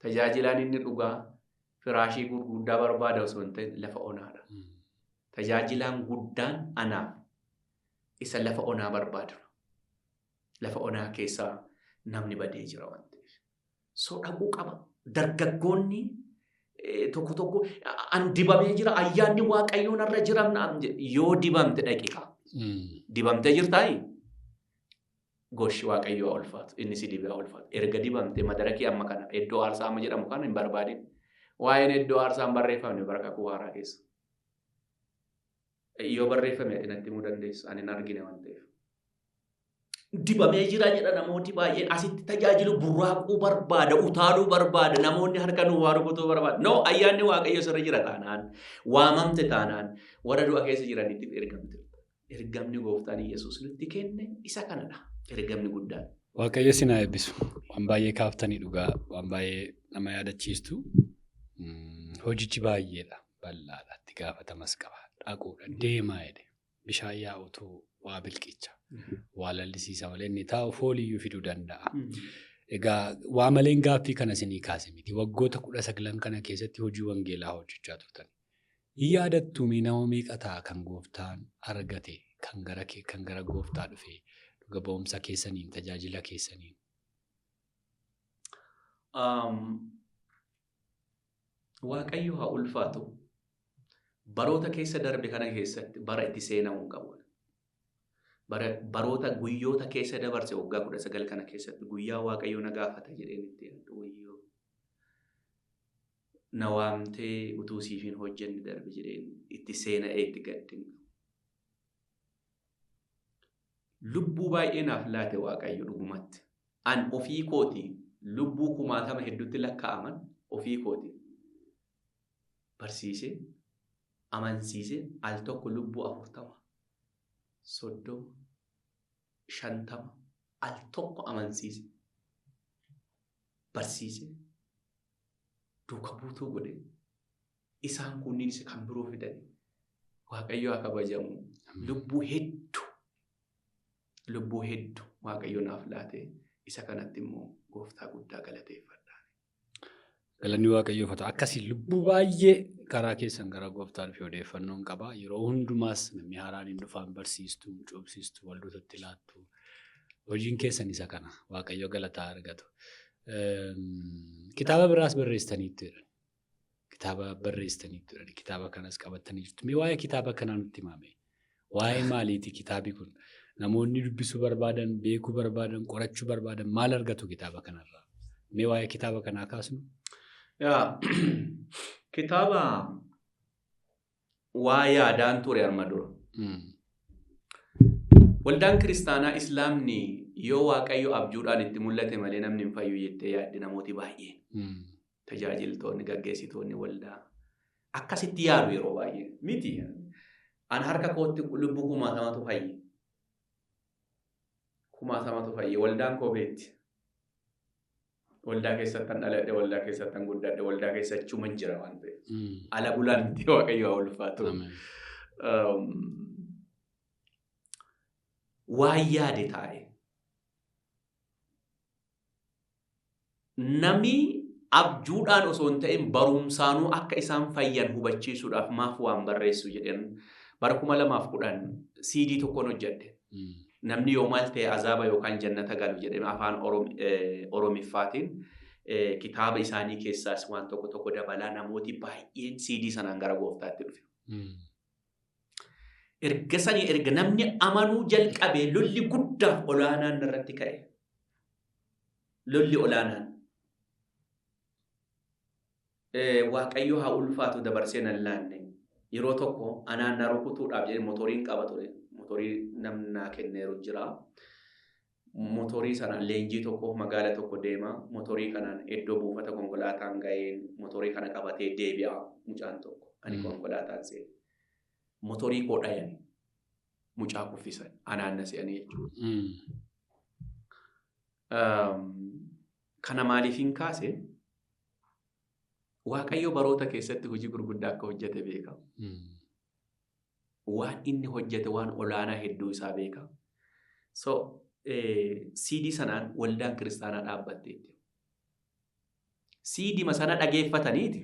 Tajaajilaan inni dhugaa firaashii gurguddaa barbaada osoo hin ta'in lafa onaadha. Tajaajilaan guddaan anaaf isa lafa onaa barbaadu. Lafa onaa keessaa namni badee jira waan ta'eef. So dhaquu qaba. Dargaggoonni tokko tokko an dibamee jira ayyaanni waaqayyoo narra jira yoo dibamte daqiiqa. Dibamtee jirtaayi? Goshi waaqayyoo ulfaatu. Inni si dibee ulfaatu. Erga dibamte madarakii amma kana iddoo aarsaa amma jedhamu kana hin barbaadin. Waa'een iddoo aarsaan hin barreeffamne baraka kuwaaraa keessa. Yoo barreeffame ati natti himuu dandeessa. Ani hin argine waan ta'eef. Dibamee jira jedha namooti baay'een asitti tajaajilu burraaquu barbaada, utaaluu barbaada, namoonni harka nu waa rukutuu barbaada. No, ayyaanni waaqayyo sirra jira taanaan, waamamte taanaan, warra du'a keessa jiraniitiif ergamte. Ergamni gooftaan Yesuus nutti kenne isa kanadha. Ergamni guddaan. Waaqayyo sinaa eebbisu. Waan baay'ee kaaftanii dhugaa, waan baay'ee nama yaadachiistu. Hojichi baay'eedha. Bal'aadha. Itti gaafatamas qaba. Dhaquudha. Deemaa jedhe. Bishaan yaa'utu waa bilqicha. Waa lallisiisa malee inni taa'u fooliyyuu fiduu danda'a. Egaa waa maleen gaaffii kana isinii kaase miti. Waggoota 19 kana keessatti hojii wangeelaa hojjechaa turtan. Hin yaadattu nama meeqa ta'a kan gooftaan argate kan gara gooftaa dhufe dhuga ba'umsa keessaniin tajaajila keessaniin. Waaqayyo haa ulfaatu. Baroota keessa darbe kana keessatti bara itti seenamuu qabu. Baroota guyyoota keessa dabarse waggaa 19 kana keessatti guyyaa waaqayyo na gaafata jedheen itti yaadu wayyoo. Na waamtee utuu siif hin hojjenne darbe jedheen itti seena'ee itti gaddin. Lubbuu baay'ee naaf laate waaqayyo dhugumatti. An ofii kooti lubbuu 60 hedduutti lakkaa'aman ofii kooti. Barsiise, amansiise, al tokko lubbuu 40. 30, 50 al tokko amansiise barsiise duuka buutuu godhe isaan kunniin isa kan biroo fidani waaqayyo haa kabajamu. Lubbuu hedduu waaqayyo naaf laate isa kanatti immoo gooftaa guddaa galateeffadha. Galanni waaqayyoof haa ta'u. Akkasii lubbuu baay'ee karaa keessan gara gooftaan fi odeeffannoon qaba. Yeroo hundumaas namni haaraan hin dhufaan barsiistuu, cobsiistuu, waldootatti laattu. Hojiin keessan isa kana. Waaqayyo galataa argatu. Kitaaba biraas barreessitaniitu jedhan. Kitaaba kanas qabattanii jirtu. Mee waa'ee kitaaba kanaa nutti himame. Waa'ee maaliiti kitaabi kun? Namoonni dubbisuu barbaadan, beekuu barbaadan, qorachuu barbaadan maal argatu kitaaba kanarraa? Mee waa'ee kitaaba kanaa kaasnu? Kitaaba waa yaadaan ture amma dura. Waldaan kiristaanaa Islaamni yoo waaqayyo abjuudhaan itti mul'ate malee namni hin fayyu jettee yaadde namooti baay'een. Tajaajiltoonni, gaggeessitoonni waldaa akkasitti yaadu yeroo baay'ee. Miti. An harka kootti lubbuu 60tu fayye. 60tu fayye. Waldaan koo beetti. Waldaa keessattan dhaladhe, waldaa keessattan guddadhe, waldaa keessachuu man jira waan ta'eef. Ala bulaanti waaqayyo haa ulfaatu. Waan yaade taa'e. Namni abjuudhaan osoo hin ta'in barumsaanuu akka isaan fayyan hubachiisuudhaaf maaf waan barreessu jedhan bara 2010 CD tokkoon hojjedhe. Namni yoo maal ta'e azaaba yookaan jannata galu jedhame afaan Oromiffaatiin kitaaba isaanii keessaas waan tokko dabalaa namooti baay'een CD sanaan gara gooftaatti dhufe. Erga namni amanuu jalqabee lolli guddaa olaanaan irratti ka'e. Lolli olaanaan. Waaqayyo haa ulfaatu dabarsee nan laanne. Yeroo tokko anaan na rukutuudhaaf jedhee motoriin qaba ture. Motorii namnaa kenneeru jira. Motorii sanaan leenjii tokko magaala tokko deema. Motorii kanaan iddoo buufata konkolaataan ga'een motorii kana qabatee deebi'a mucaan tokko. Ani konkolaataan seene. Motorii koo dhayani. Mucaa kuffisan. Anaan na se'anii jechuudha. Kana maaliif hin kaase? Waaqayyo baroota keessatti hojii gurguddaa akka hojjete beeka. Waan inni hojjete waan olaanaa hedduu isaa beeka. So CD sanaan waldaan kiristaanaa dhaabbatteetti. CD sana dhageeffataniiti.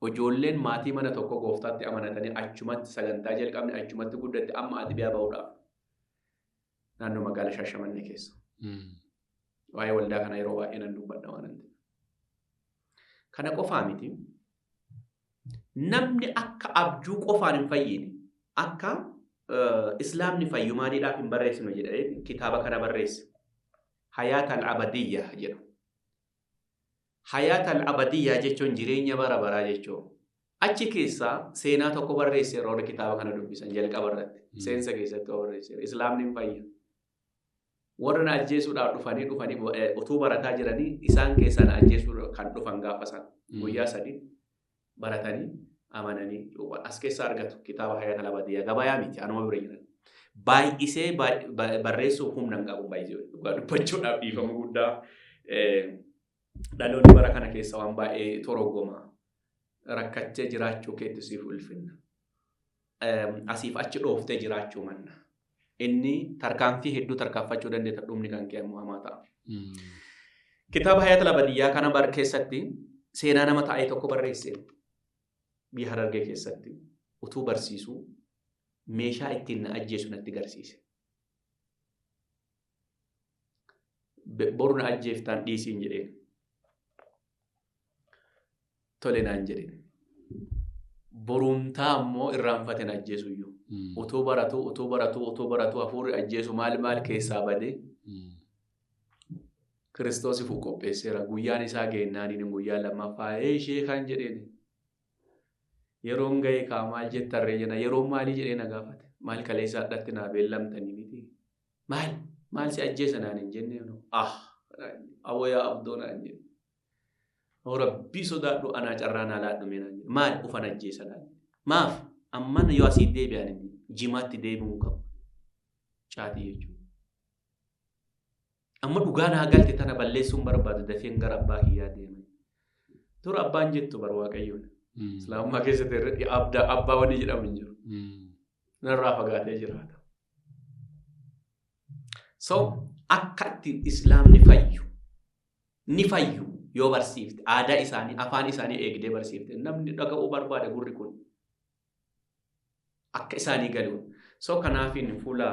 Ijoolleen maatii mana tokko gooftaatti amanatanii achumatti sagantaa jalqabne achumatti guddatte amma Atibiyaa ba'uudhaaf naannoo magaalaa Shaashamannee keessa. Waa'ee waldaa kana yeroo baay'ee nan dubbadha waan ta'eef. Kana qofaa miti. Namni akka abjuu qofaan hin fayyine akka islaamni fayyu maaliidhaaf hin barreessinu jedhee kitaaba kana barreesse. Hayaat al-Abadiyyaa jedhu. Hayaat al-Abadiyyaa jechuun jireenya bara baraa jechuun. Achi keessaa seenaa tokko barreesse yeroo kitaaba kana dubbisan jalqaba irratti. Seensa keessatti barreesse. Islaamni hin fayya. Warra na ajjeesuudhaaf dhufanii utuu barataa jiranii isaan keessaa na ajjeesuu kan dhufan gaafa san guyyaa 3 baratanii amananii as keessa argatu kitaaba Hayaat al-Abadiyyaa gabayaa miti anuma bira jiran. Baay'isee barreessuu humna hin qabu baay'isee dubbachuudhaaf dhiifama guddaa dhaloonni bara kana keessa waan baay'ee toroggomaa rakkachee jiraachuu keetti siif ulfinna. Asiif achi dhooftee jiraachuu manna. Inni tarkaanfii hedduu tarkaanfachuu dandeetta dhumni kan kee ammoo hamaa ta'a. Kitaaba Hayaat al-Abadiyyaa kana bar keessatti seenaa nama taa'ee tokko barreesse. Biyya Harargee keessatti utuu barsiisuu meeshaa ittiin na ajjeesu natti garsiise. Boru na ajjeeftaan dhiisiin jedheen. Tole naan jedheen. Borumtaa ammoo irraanfate na ajjeesuyyuu. Utuu baratu hafuurri ajjeesu maal keessaa badee. Kiristoos ifuu qopheesseera. Guyyaan isaa geennaaniin guyyaa lammaffaa ishee kan jedheen. Yeroon ga'ee kaa maal jettarree jenna. Yeroon maalii jedhee na gaafate. Maal kaleessaa dhatti naa beellamtanii miti. Maal si ajjeesa naan hin jenne. Awwayaa abdoo naan jenne. Rabbii sodaadhu anaa carraa naa laadhume naan jenne. Maal ufan ajjeesa naan jenne. Maaf amman yoo asii deebi'an jimaatti deebi'uu qabu. Caatii jechuudha. Amma dhugaa naa galte tana balleessuun barbaadu dafeen gara abbaa kiyyaa deeman. Tura abbaan jettu bar waaqayyoon. Islaamummaa keessatti abbaa wanni jedhamu hin jiru. Narraa fagaatee jiraata. So akka ittiin islaamni fayyu ni fayyu yoo barsiifte aadaa isaanii afaan isaanii eegdee barsiifte namni dhaga'uu barbaada gurri kun akka isaanii galuun. So kanaafiin fuula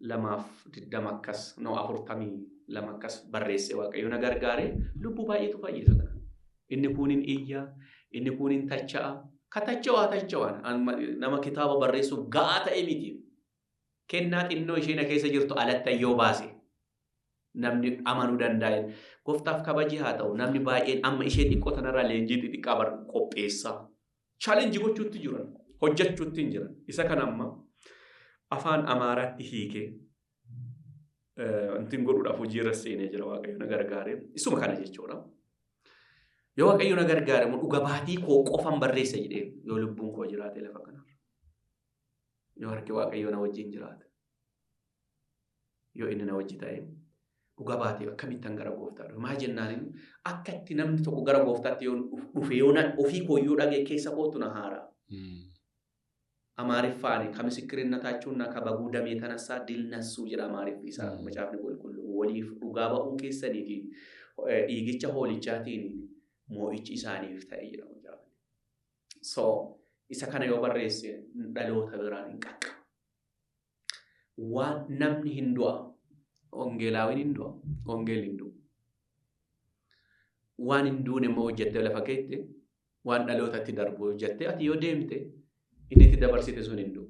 220 akkas 42 akkas barreesse waaqayyo na gargaare lubbuu baay'eetu fayyisa kana. Inni kunin iyya, inni kunin tacha'a. Katachawaa nama kitaaba barreessuuf ga'aa ta'e miti. Kennaa xinnoo isheen keessa jirtu alatti yoo baase namni amanuu danda'e. Gooftaaf kabaji haa ta'u namni baay'een amma ishee xiqqoo tanarraa leenjii xixiqqaa qopheessaa. Challenge gochuutti jiran, hojjechuutti hin jiran. Isa kan amma afaan Amaaraatti hiikee wanti godhuudhaaf hojiirra seenee jira waaqayyo na gargaare. Isuma kana jechuudha. Yoo waaqayyo na gargaare dhuga baatii koo qofan barreessa jedhee yoo lubbuun koo jiraate lafa kanarra. Yoo harki waaqayyo na wajjin jiraate. Yoo inni na wajji ta'e dhuga baatee akkamittan gara gooftaa dhufe. Maa jennaan akka itti namni tokko gara gooftaatti yoo dhufe yoo ofii koo yoo dhagee keessa kootu na haara. Amaariffaan ከምስክርነታችሁና ከበጉ ደም የተነሳ ድል ነሱ jedha Amaariffi isaa macaafni qulqulluu waliif dhugaa ba'uu keessanii fi dhiigicha hoolichaatiin moo'ichi isaaniif ta'e jedha macaafni. So isa kana yoo barreesse dhaloota biraan hin qaqqabu. Waan namni hin du'a ongeelaawiin hin du'a ongeel hin du'u. Waan hin duune immoo hojjettee lafa keette waan dhalootatti darbu hojjettee ati yoo deemte inni itti dabarsite sun hin du'u.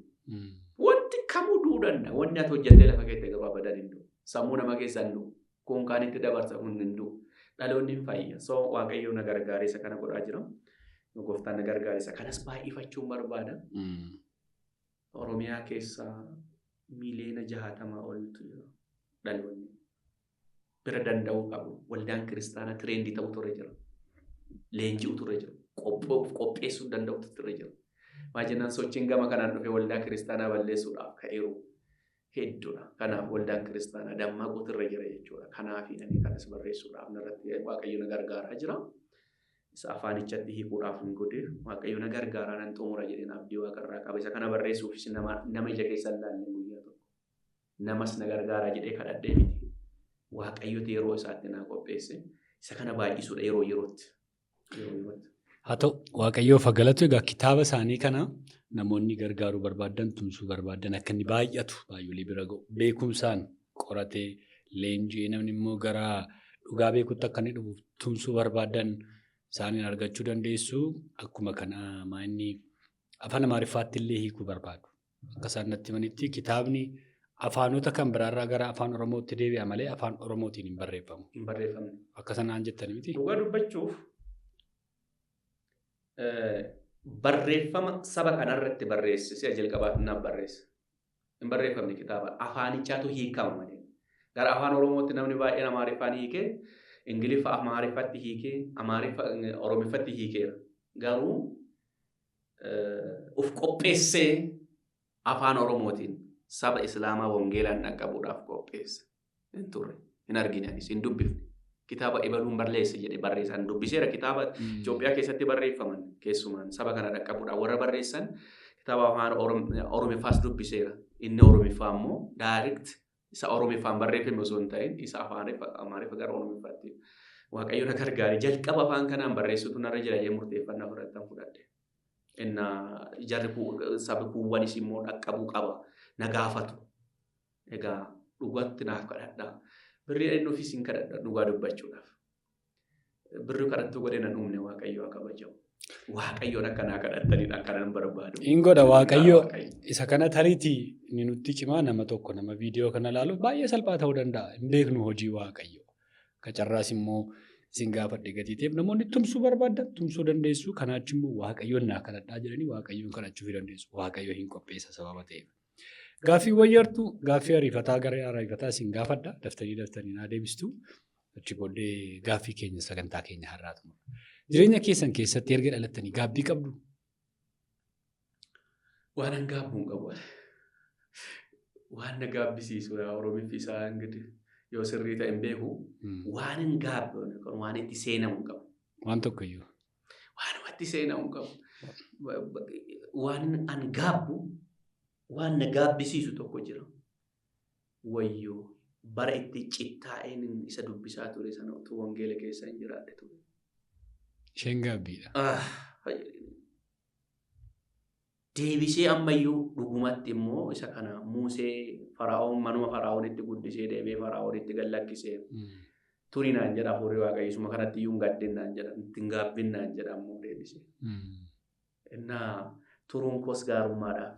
Wanti kamuu du'uu danda'a. Wanni ati hojjettee lafa keette garuu abadan hin du'u. Sammuu nama keessaa hin du'u. Kun kaan itti dabarsa kun hin du'u. Dhaloonni hin fayya. So waaqayyo na gargaare isa kana godhaa jira. Gooftaan na gargaare isa kanas baay'ifachuun barbaada. Oromiyaa keessaa miliyoona 60 oltu jira. Dhaloonni bira danda'uu qabu. Waldaan kiristaanaa tireendii ta'u turre jira. Leenji'u turre jira. Qopheessuu danda'u turre jira. Maajinaan sochiin gama kanaan dhufe waldaa kiristaanaa balleessuudhaaf ka'eeru hedduudha. Kanaaf waldaan kiristaanaa dammaquu turre jira jechuudha. Kanaaf inni kanas barreessuudhaaf narratti waaqayyo na gargaaraa jira. Isa afaanichatti hiikuudhaaf hin godhe waaqayyo na gargaaraa nan xumura jedheen abdii waaqarraa qaba. Isa kana barreessuufis nama ija keessa ilaalle guyyaa tokko. namas na gargaaraa jedhee kadhadhee miti. Waaqayyooti yeroo isaatti naa qopheesse. Isa kana baay'isuudha yeroo yerootti. Haa ta'u Waaqayyoof galatu egaa kitaaba isaanii kana namoonni gargaaruu barbaadan tumsuu barbaadan akka inni baay'atu baay'oolii bira ga'u beekumsaan qoratee leenjii namni immoo gara dhugaa beekutti akka inni dhufu tumsuu barbaadan isaaniin argachuu dandeessu. Akkuma kana maanni afaan Amaariffaatti illee hiikuu barbaadu. Akka isaan natti himanitti kitaabni afaanota kan biraarraa gara afaan Oromootti deebi'a malee afaan Oromootiin hin barreeffamu. Hin barreeffamne. Akka sanaan jettani miti. Dhugaa dubbachuuf barreeffama saba kanarratti barreesse si'a jalqabaaf naaf barreesse. Hin barreeffamne kitaaba afaanichaatu hiikama malee. Gara afaan Oromootti namni baay'een Amaariffaan hiikee, Ingiliffa Amaariffatti hiikee, Oromiffatti hiikeera. Garuu uf qopheessee afaan Oromootiin saba Islaamaa wangeelaan dhaqqabuudhaaf qopheesse. Hin turre, hin argine anis, hin dubbifne. Kitaaba Ibaluun barreesse jedhee barreessan dubbiseera. Kitaaba Itoophiyaa keessatti barreeffaman keessumaan saba kana dhaqqabuudhaaf warra barreessan kitaaba afaan Oromiffaas dubbiseera. Inni Oromiffaa immoo daarikt isa Oromiffaan barreeffame osoo hin ta'in isa Amaariffa gara Oromiffaatti. Waaqayyo na gargaare jalqaba afaan kanaan barreessutu narra jira jedhee murteeffannaa fudhadhe. Jarri sabi kuuwwanis immoo dhaqqabuu qaba. Na gaafatu. Egaa dhugaatti naaf kadhadhaa. Birrii eenyuufis hin kadhadha dhugaa dubbachuudhaaf. Birrii kadhattuu godhee nan uumne Waaqayyo akka kabajamu. Waaqayyoon akka naa kadhattaniidha akka nan barbaadu. Hin godha Waaqayyo isa kana tariitii inni nutti cimaa nama tokko nama viidiyoo kana ilaaluuf baay'ee salphaa ta'uu danda'a. Hin beeknu hojii Waaqayyo. Kacarraas immoo isin gaafadhe gatiiteef namoonni tumsuu barbaadan tumsuu dandeessu. Kanaachi immoo Waaqayyoon naa kadhadhaa jedhanii Waaqayyoon kadhachuu dandeessu. Waaqayyo hin qopheessa sababa ta'eef. Gaaffii wayyartuu gaaffii ariifataa gara ariifataa isin gaafadha. Daftanii naa deebistu. Achi booddee gaaffii keenya sagantaa keenya har'aatu. Jireenya keessan keessatti erga dhalattanii gaabbii qabdu? Waan an gaabbu hin qabu. Waan na gaabbisiisu Oromiffi isaa ingidi yoo sirrii ta'e hin beeku. Waan hin gaabbu waan itti seenamu hin qabu. Waan tokkoyyuu. Waan itti seenamu hin qabu. Waan an gaabbu waan na gaabbisiisu tokko jira. Wayyoo bara itti cittaa'een isa dubbisaa ture sana utuu wangeela keessa hin jiraadhe ture. Isheen gaabbiidha. Deebisee ammayyuu dhugumatti immoo isa kana Musee Faraa'oon manuma Faraa'oonitti guddisee deemee Faraa'oonitti gallakkisee turinaan jedha Hafuurri Waaqayyoo isuma kanatti iyyuu hin gaddinaan jedha ittiin gaabbinnaan jedha ammoo deebisee. Innaa turuun koos gaarummaadhaaf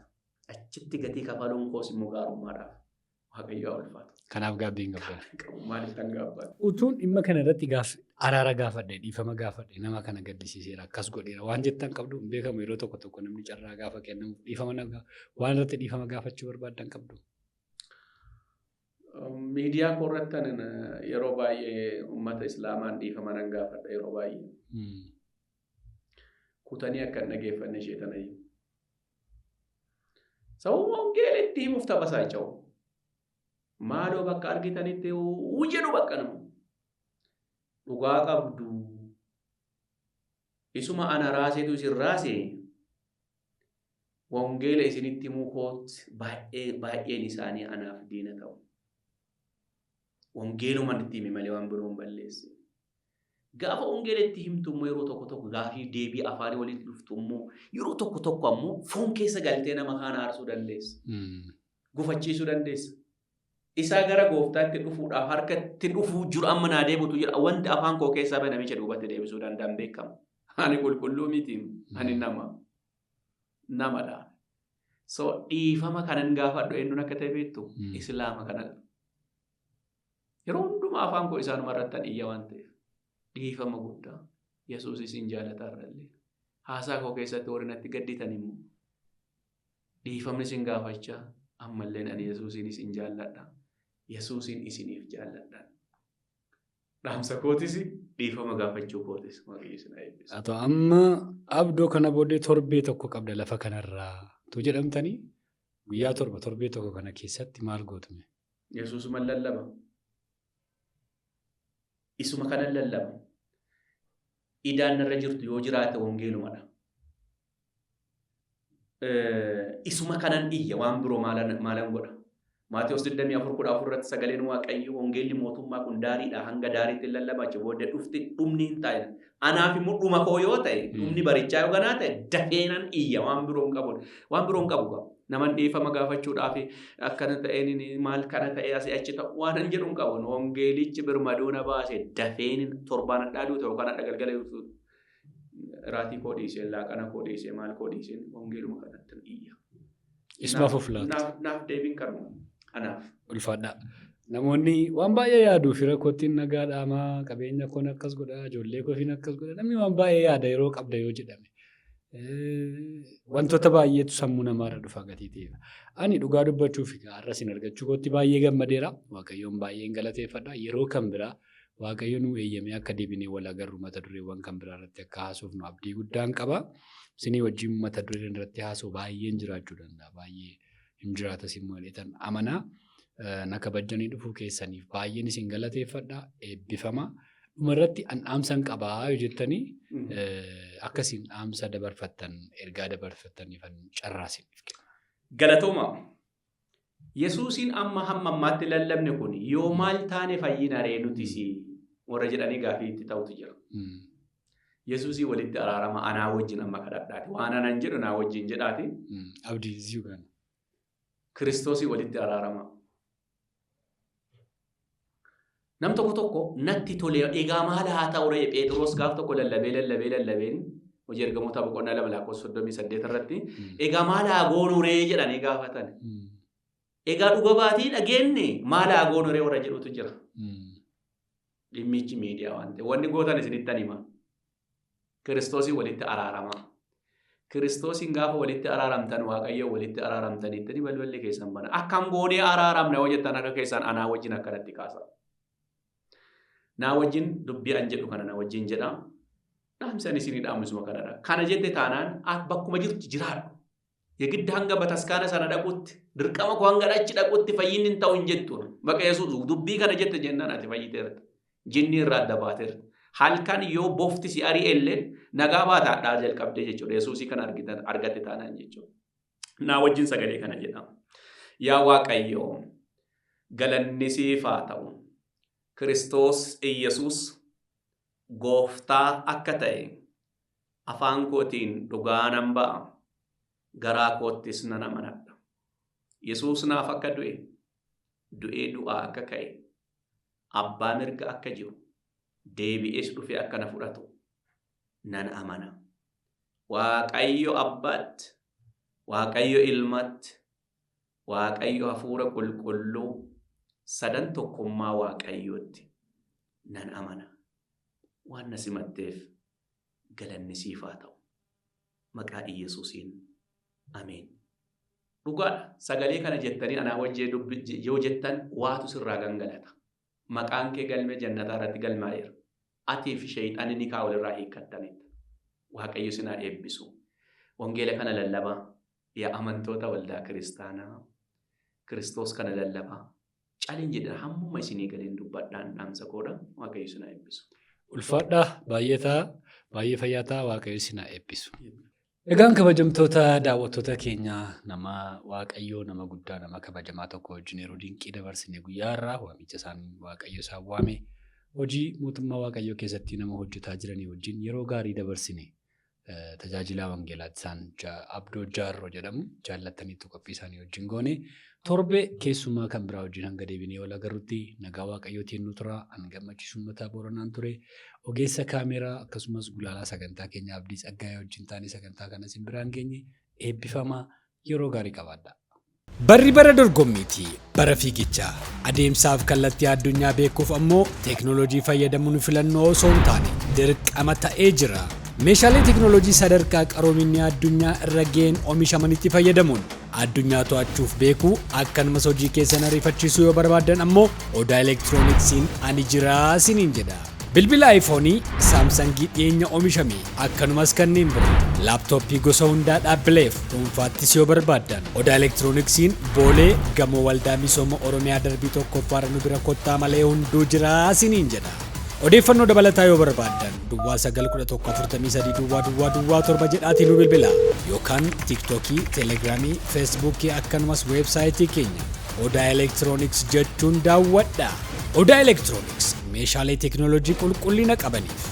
achitti gatii kafaluun koos immoo gaarummaadhaaf Waaqayyoo ulfaatu. Kanaaf gaabbii hin gabbatu. Maaliif kan gaabbatu? Utuun dhimma kana irratti araara gaafadhe dhiifama gaafadhe nama kana gaddisiiseera akkas godheera waan jettan qabdu hin beekamu yeroo tokko namni carraa gaafa kennamu dhiifama waan irratti dhiifama gaafachuu barbaadan qabdu. Miidiyaa korrattan yeroo baay'ee uummata Islaamaan dhiifama nan gaafadha yeroo baay'ee. Kutanii akka hin dhageeffanne sheetanayyuu. Sababuma wangeelatti himuuf taphasaa jiru. Maaloo bakka argitanitti jedhu bakka namu. Dhugaa qabdu. Isuma ana raaseetu isin raasee. Wangeela isinitti himuu kootti baay'een isaanii anaaf diina ta'u. Wangeeluma itti himi malee waan biroo hin balleesse. Gaafa wangeelatti himtu immoo yeroo tokko gaafii deebii afaanii walitti dhuftu immoo yeroo tokko ammoo foon keessa galtee nama kaan aarsuu dandeessa. Gufachiisuu dandeessa. Isaa gara gooftaatti dhufuudhaaf harka itti dhufuu jiru amma naa deebitu jira. Wanti afaan koo keessaa bane namicha duubatti deebisuu danda'an beekamu. Ani qulqulluu miti. Ani namadha. So dhiifama kanan gaafadhu eenyuun akka ta'e beektu Islaama kanadha. Yeroo hundumaa afaan koo isaanuma irratti iyya waan ta'eef dhiifama guddaa Yesuus isin jaalataa irrallee haasaa koo keessatti warri natti gadditan immoo dhiifamni isin gaafachaa ammallee ani Yesuusin isin jaalladha. Yesuusin isiniif jaalladha. Dhaamsa kootis dhiifama gaafachuu kootis Waaqayyo isin eebbisu. Atoo amma abdoo kana booddee torbee tokko qabda lafa kanarraa tu jedhamtanii guyyaa torbee tokko kana keessatti maal gootume? Yesuusuma lallaba. Isuma kana lallaba. Idaan irra jirtu yoo jiraate wangeelumadha. Isuma kanan iyya waan biroo maalan godha. Maatiyus 24:14 irratti sagaleen Waaqayyo wangeelli mootummaa kun daariidha hanga daariitti lallabaacha booddee dhufti dhumni hin taa'in. Anaaf immoo dhuma koo yoo ta'e dhumni barichaa yoo ganaa ta'e dafeenan iyya waan biroon qabu. Naman dhiifama gaafachuudhaaf akkana ta'een maal kana ta'e asii achi ta'u waan hin jedhu hin qabu. Wangeelichi birmaduuna baase dafeen torbaan addaaduu ta'u kan adda galgala raatii koo dhiisee laaqana koo dhiisee maal koo dhiisee wangeeluma kanatti iyya. Ismaaf of laata. Naaf deebiin kanuma. Anaaf. Ulfaadhaa. Namoonni waan baay'ee yaadu fira kootiin nagaa dhaamaa qabeenya koon akkas godha ijoollee koofiin akkas godha namni waan baay'ee yaada yeroo qabda yoo jedhame. Wantoota baay'eetu sammuu namaarra dhufa gatii ta'eef. Ani dhugaa dubbachuuf har'as hin argachuu kootti baay'ee gammadeera. Waaqayyoon baay'een galateeffadha. Yeroo kan biraa Waaqayyo nu eeyyamee akka deebinee wal agarru mata dureewwan kan biraa irratti akka haasofnu abdii guddaan qaba. Isinii wajjin mata duree irratti haasoo baay'een jiraachuu danda'a. Baay'ee hin jiraatas immoo jedhan amanaa. Na kabajanii dhufuu keessaniif baay'een isin galateeffadha. Eebbifama. Dhumarratti dhaamsa qabaa yoo jettanii akkasiin dhaamsa dabarfattan ergaa dabarfattaniif carraasiniif kenna. Galatooma. Yesuusiin amma hamma ammaatti lallabne kun yoo maal taane fayyina ree nutis warra jedhanii gaafii itti ta'utu jira. Yesuusii walitti araarama anaa wajjin amma kadhadhaati. Waan anan jedhu naa wajjin jedhaati. Abdii ziyuu kana. Kiristoosii walitti araarama. Nam tokko natti tole egaa maal haa ta'u ree Phexros gaaf tokko lallabeen hojii ergamoota boqonnaa 2:38 irratti egaa maal haa goonu ree jedhanii gaafatan. Egaa dhuga baatii dhageenye maal haa goonu ree warra jedhutu jira. Dhimmichi miidiyaa waan ta'eef wanni gootan isinittan hima. Kiristoosii walitti araarama. Kiristoosiin gaafa walitti araaramtan Waaqayyo walitti araaramtanitti balballi keessan bana. Akkam goonee araaramna yoo jettan akka keessan anaa wajjin akkanatti kaasa. Naa wajjin dubbii an jedhu kana na wajjin jedha. Dhaamsan isinii dhaamusuma kanadha. Kana jette taanaan bakkuma jirtu jiraadhu. Yegidda hanga bataskaana sana dhaquutti dirqama koo hanga achi dhaquutti fayyinni hin ta'u hin jettu. Baqa Yesuus dubbii kana jette jennaan ati fayyiteerta. Jinni irraa adda baateerta. Halkan yoo bofti si ari'ellee nagaa baataadhaa jalqabdee jechuudha. Yesuusii kana argatte taanaan jechuudha. Naa wajjin sagalee kana jedhama. Yaa Waaqayyo galanni siif haa ta'u. Kiristoos Iyyasuus gooftaa akka ta'e afaan kootiin dhugaa nan ba'a. Garaa koottis nan amanadha. Yesuus naaf akka du'ee du'aa akka ka'e, abbaa mirga akka jiru, deebi'ees dhufee akka na fudhatu nan amana. Waaqayyo abbaatti, Waaqayyo ilmaatti, Waaqayyo hafuura qulqulluu sadan tokkummaa Waaqayyootti nan amana. Waan na simatteef galanni siif haa ta'u. Maqaa Iyyesuusiin. Ameen. Dhugaadha. Sagalee kana jettanii anaa wajjee yoo jettan waatu sirraa gangalata. Maqaan kee galmee jannataa irratti galmaa'eera. Atii fi shayxaanni ni kaa'u irraa hiikkattanitti. Waaqayyo sinaa eebbisu. Wangeela kana lallabaa. Yaa amantoota waldaa kiristaanaa. Kiristoos kana lallabaa. Caalin jedhan hammuma isinii galiin dubbadhaan dhaamsa koodha. Waaqayyo sinaa eebbisu. Ulfaadhaa baay'ee fayyaataa Waaqayyo sinaa eebbisu. Egaan kabajamtoota daawwattoota keenya nama Waaqayyoo nama guddaa nama kabajamaa tokko wajjin yeroo dinqii dabarsine guyyaa irraa waamicha isaanii Waaqayyo isaan waame hojii mootummaa Waaqayyoo keessatti nama hojjetaa jiranii wajjin yeroo gaarii dabarsine tajaajilaa wangeelaatti isaan Abdoo Jaarroo jedhamu jaallattaniitu qophii isaanii wajjin goone torbe keessumaa kan biraa wajjin hanga deebinee wal agarrutti nagaa Waaqayyootiin nu tura gammachiisu uummataa Booranaan ture. Ogeessa kaameraa akkasumas gulaalaa sagantaa keenya Abdii Tsaggaayee wajjin taanee sagantaa kana isin biraan geenye eebbifamaa yeroo gaarii qabaadha. Barri bara dorgommiiti. Bara fiigichaa. Adeemsaaf kallattii addunyaa beekuuf ammoo teeknooloojii fayyadamuun filannoo osoo hin taane dirqama ta'ee jira. Meeshaalee teeknooloojii sadarkaa qaroominni addunyaa irra ga'een oomishamanitti fayyadamuun addunyaa to'achuuf beekuu akkanumas hojii keessan ariifachiisuu yoo barbaadan ammoo Odaa Elektirooniksiin ani jiraa isiniin jedha. Bilbila iPhoneii, Saamsangii dhiyeenya oomishame akkanumas kanneen biroo laaptooppii gosa hundaa dhaabbileef dhuunfaattis yoo barbaadan Odaa Elektirooniksiin Boolee gamoo waldaa misooma Oromiyaa darbii tokkoffaarra nu bira kottaa malee hunduu jiraa isiniin jedha. Odeeffannoo dabalataa yoo barbaadan Duwwaa 91143 jedhaatiin nu bilbila yookaan TikTokii, Telegiraamii, Feesbuukii akkanumas weebsaayitii keenya Odaa Elektirooniks jechuun daawwadhaa. Odaa Elektirooniks meeshaalee teekinooloojii qulqullina qabaniif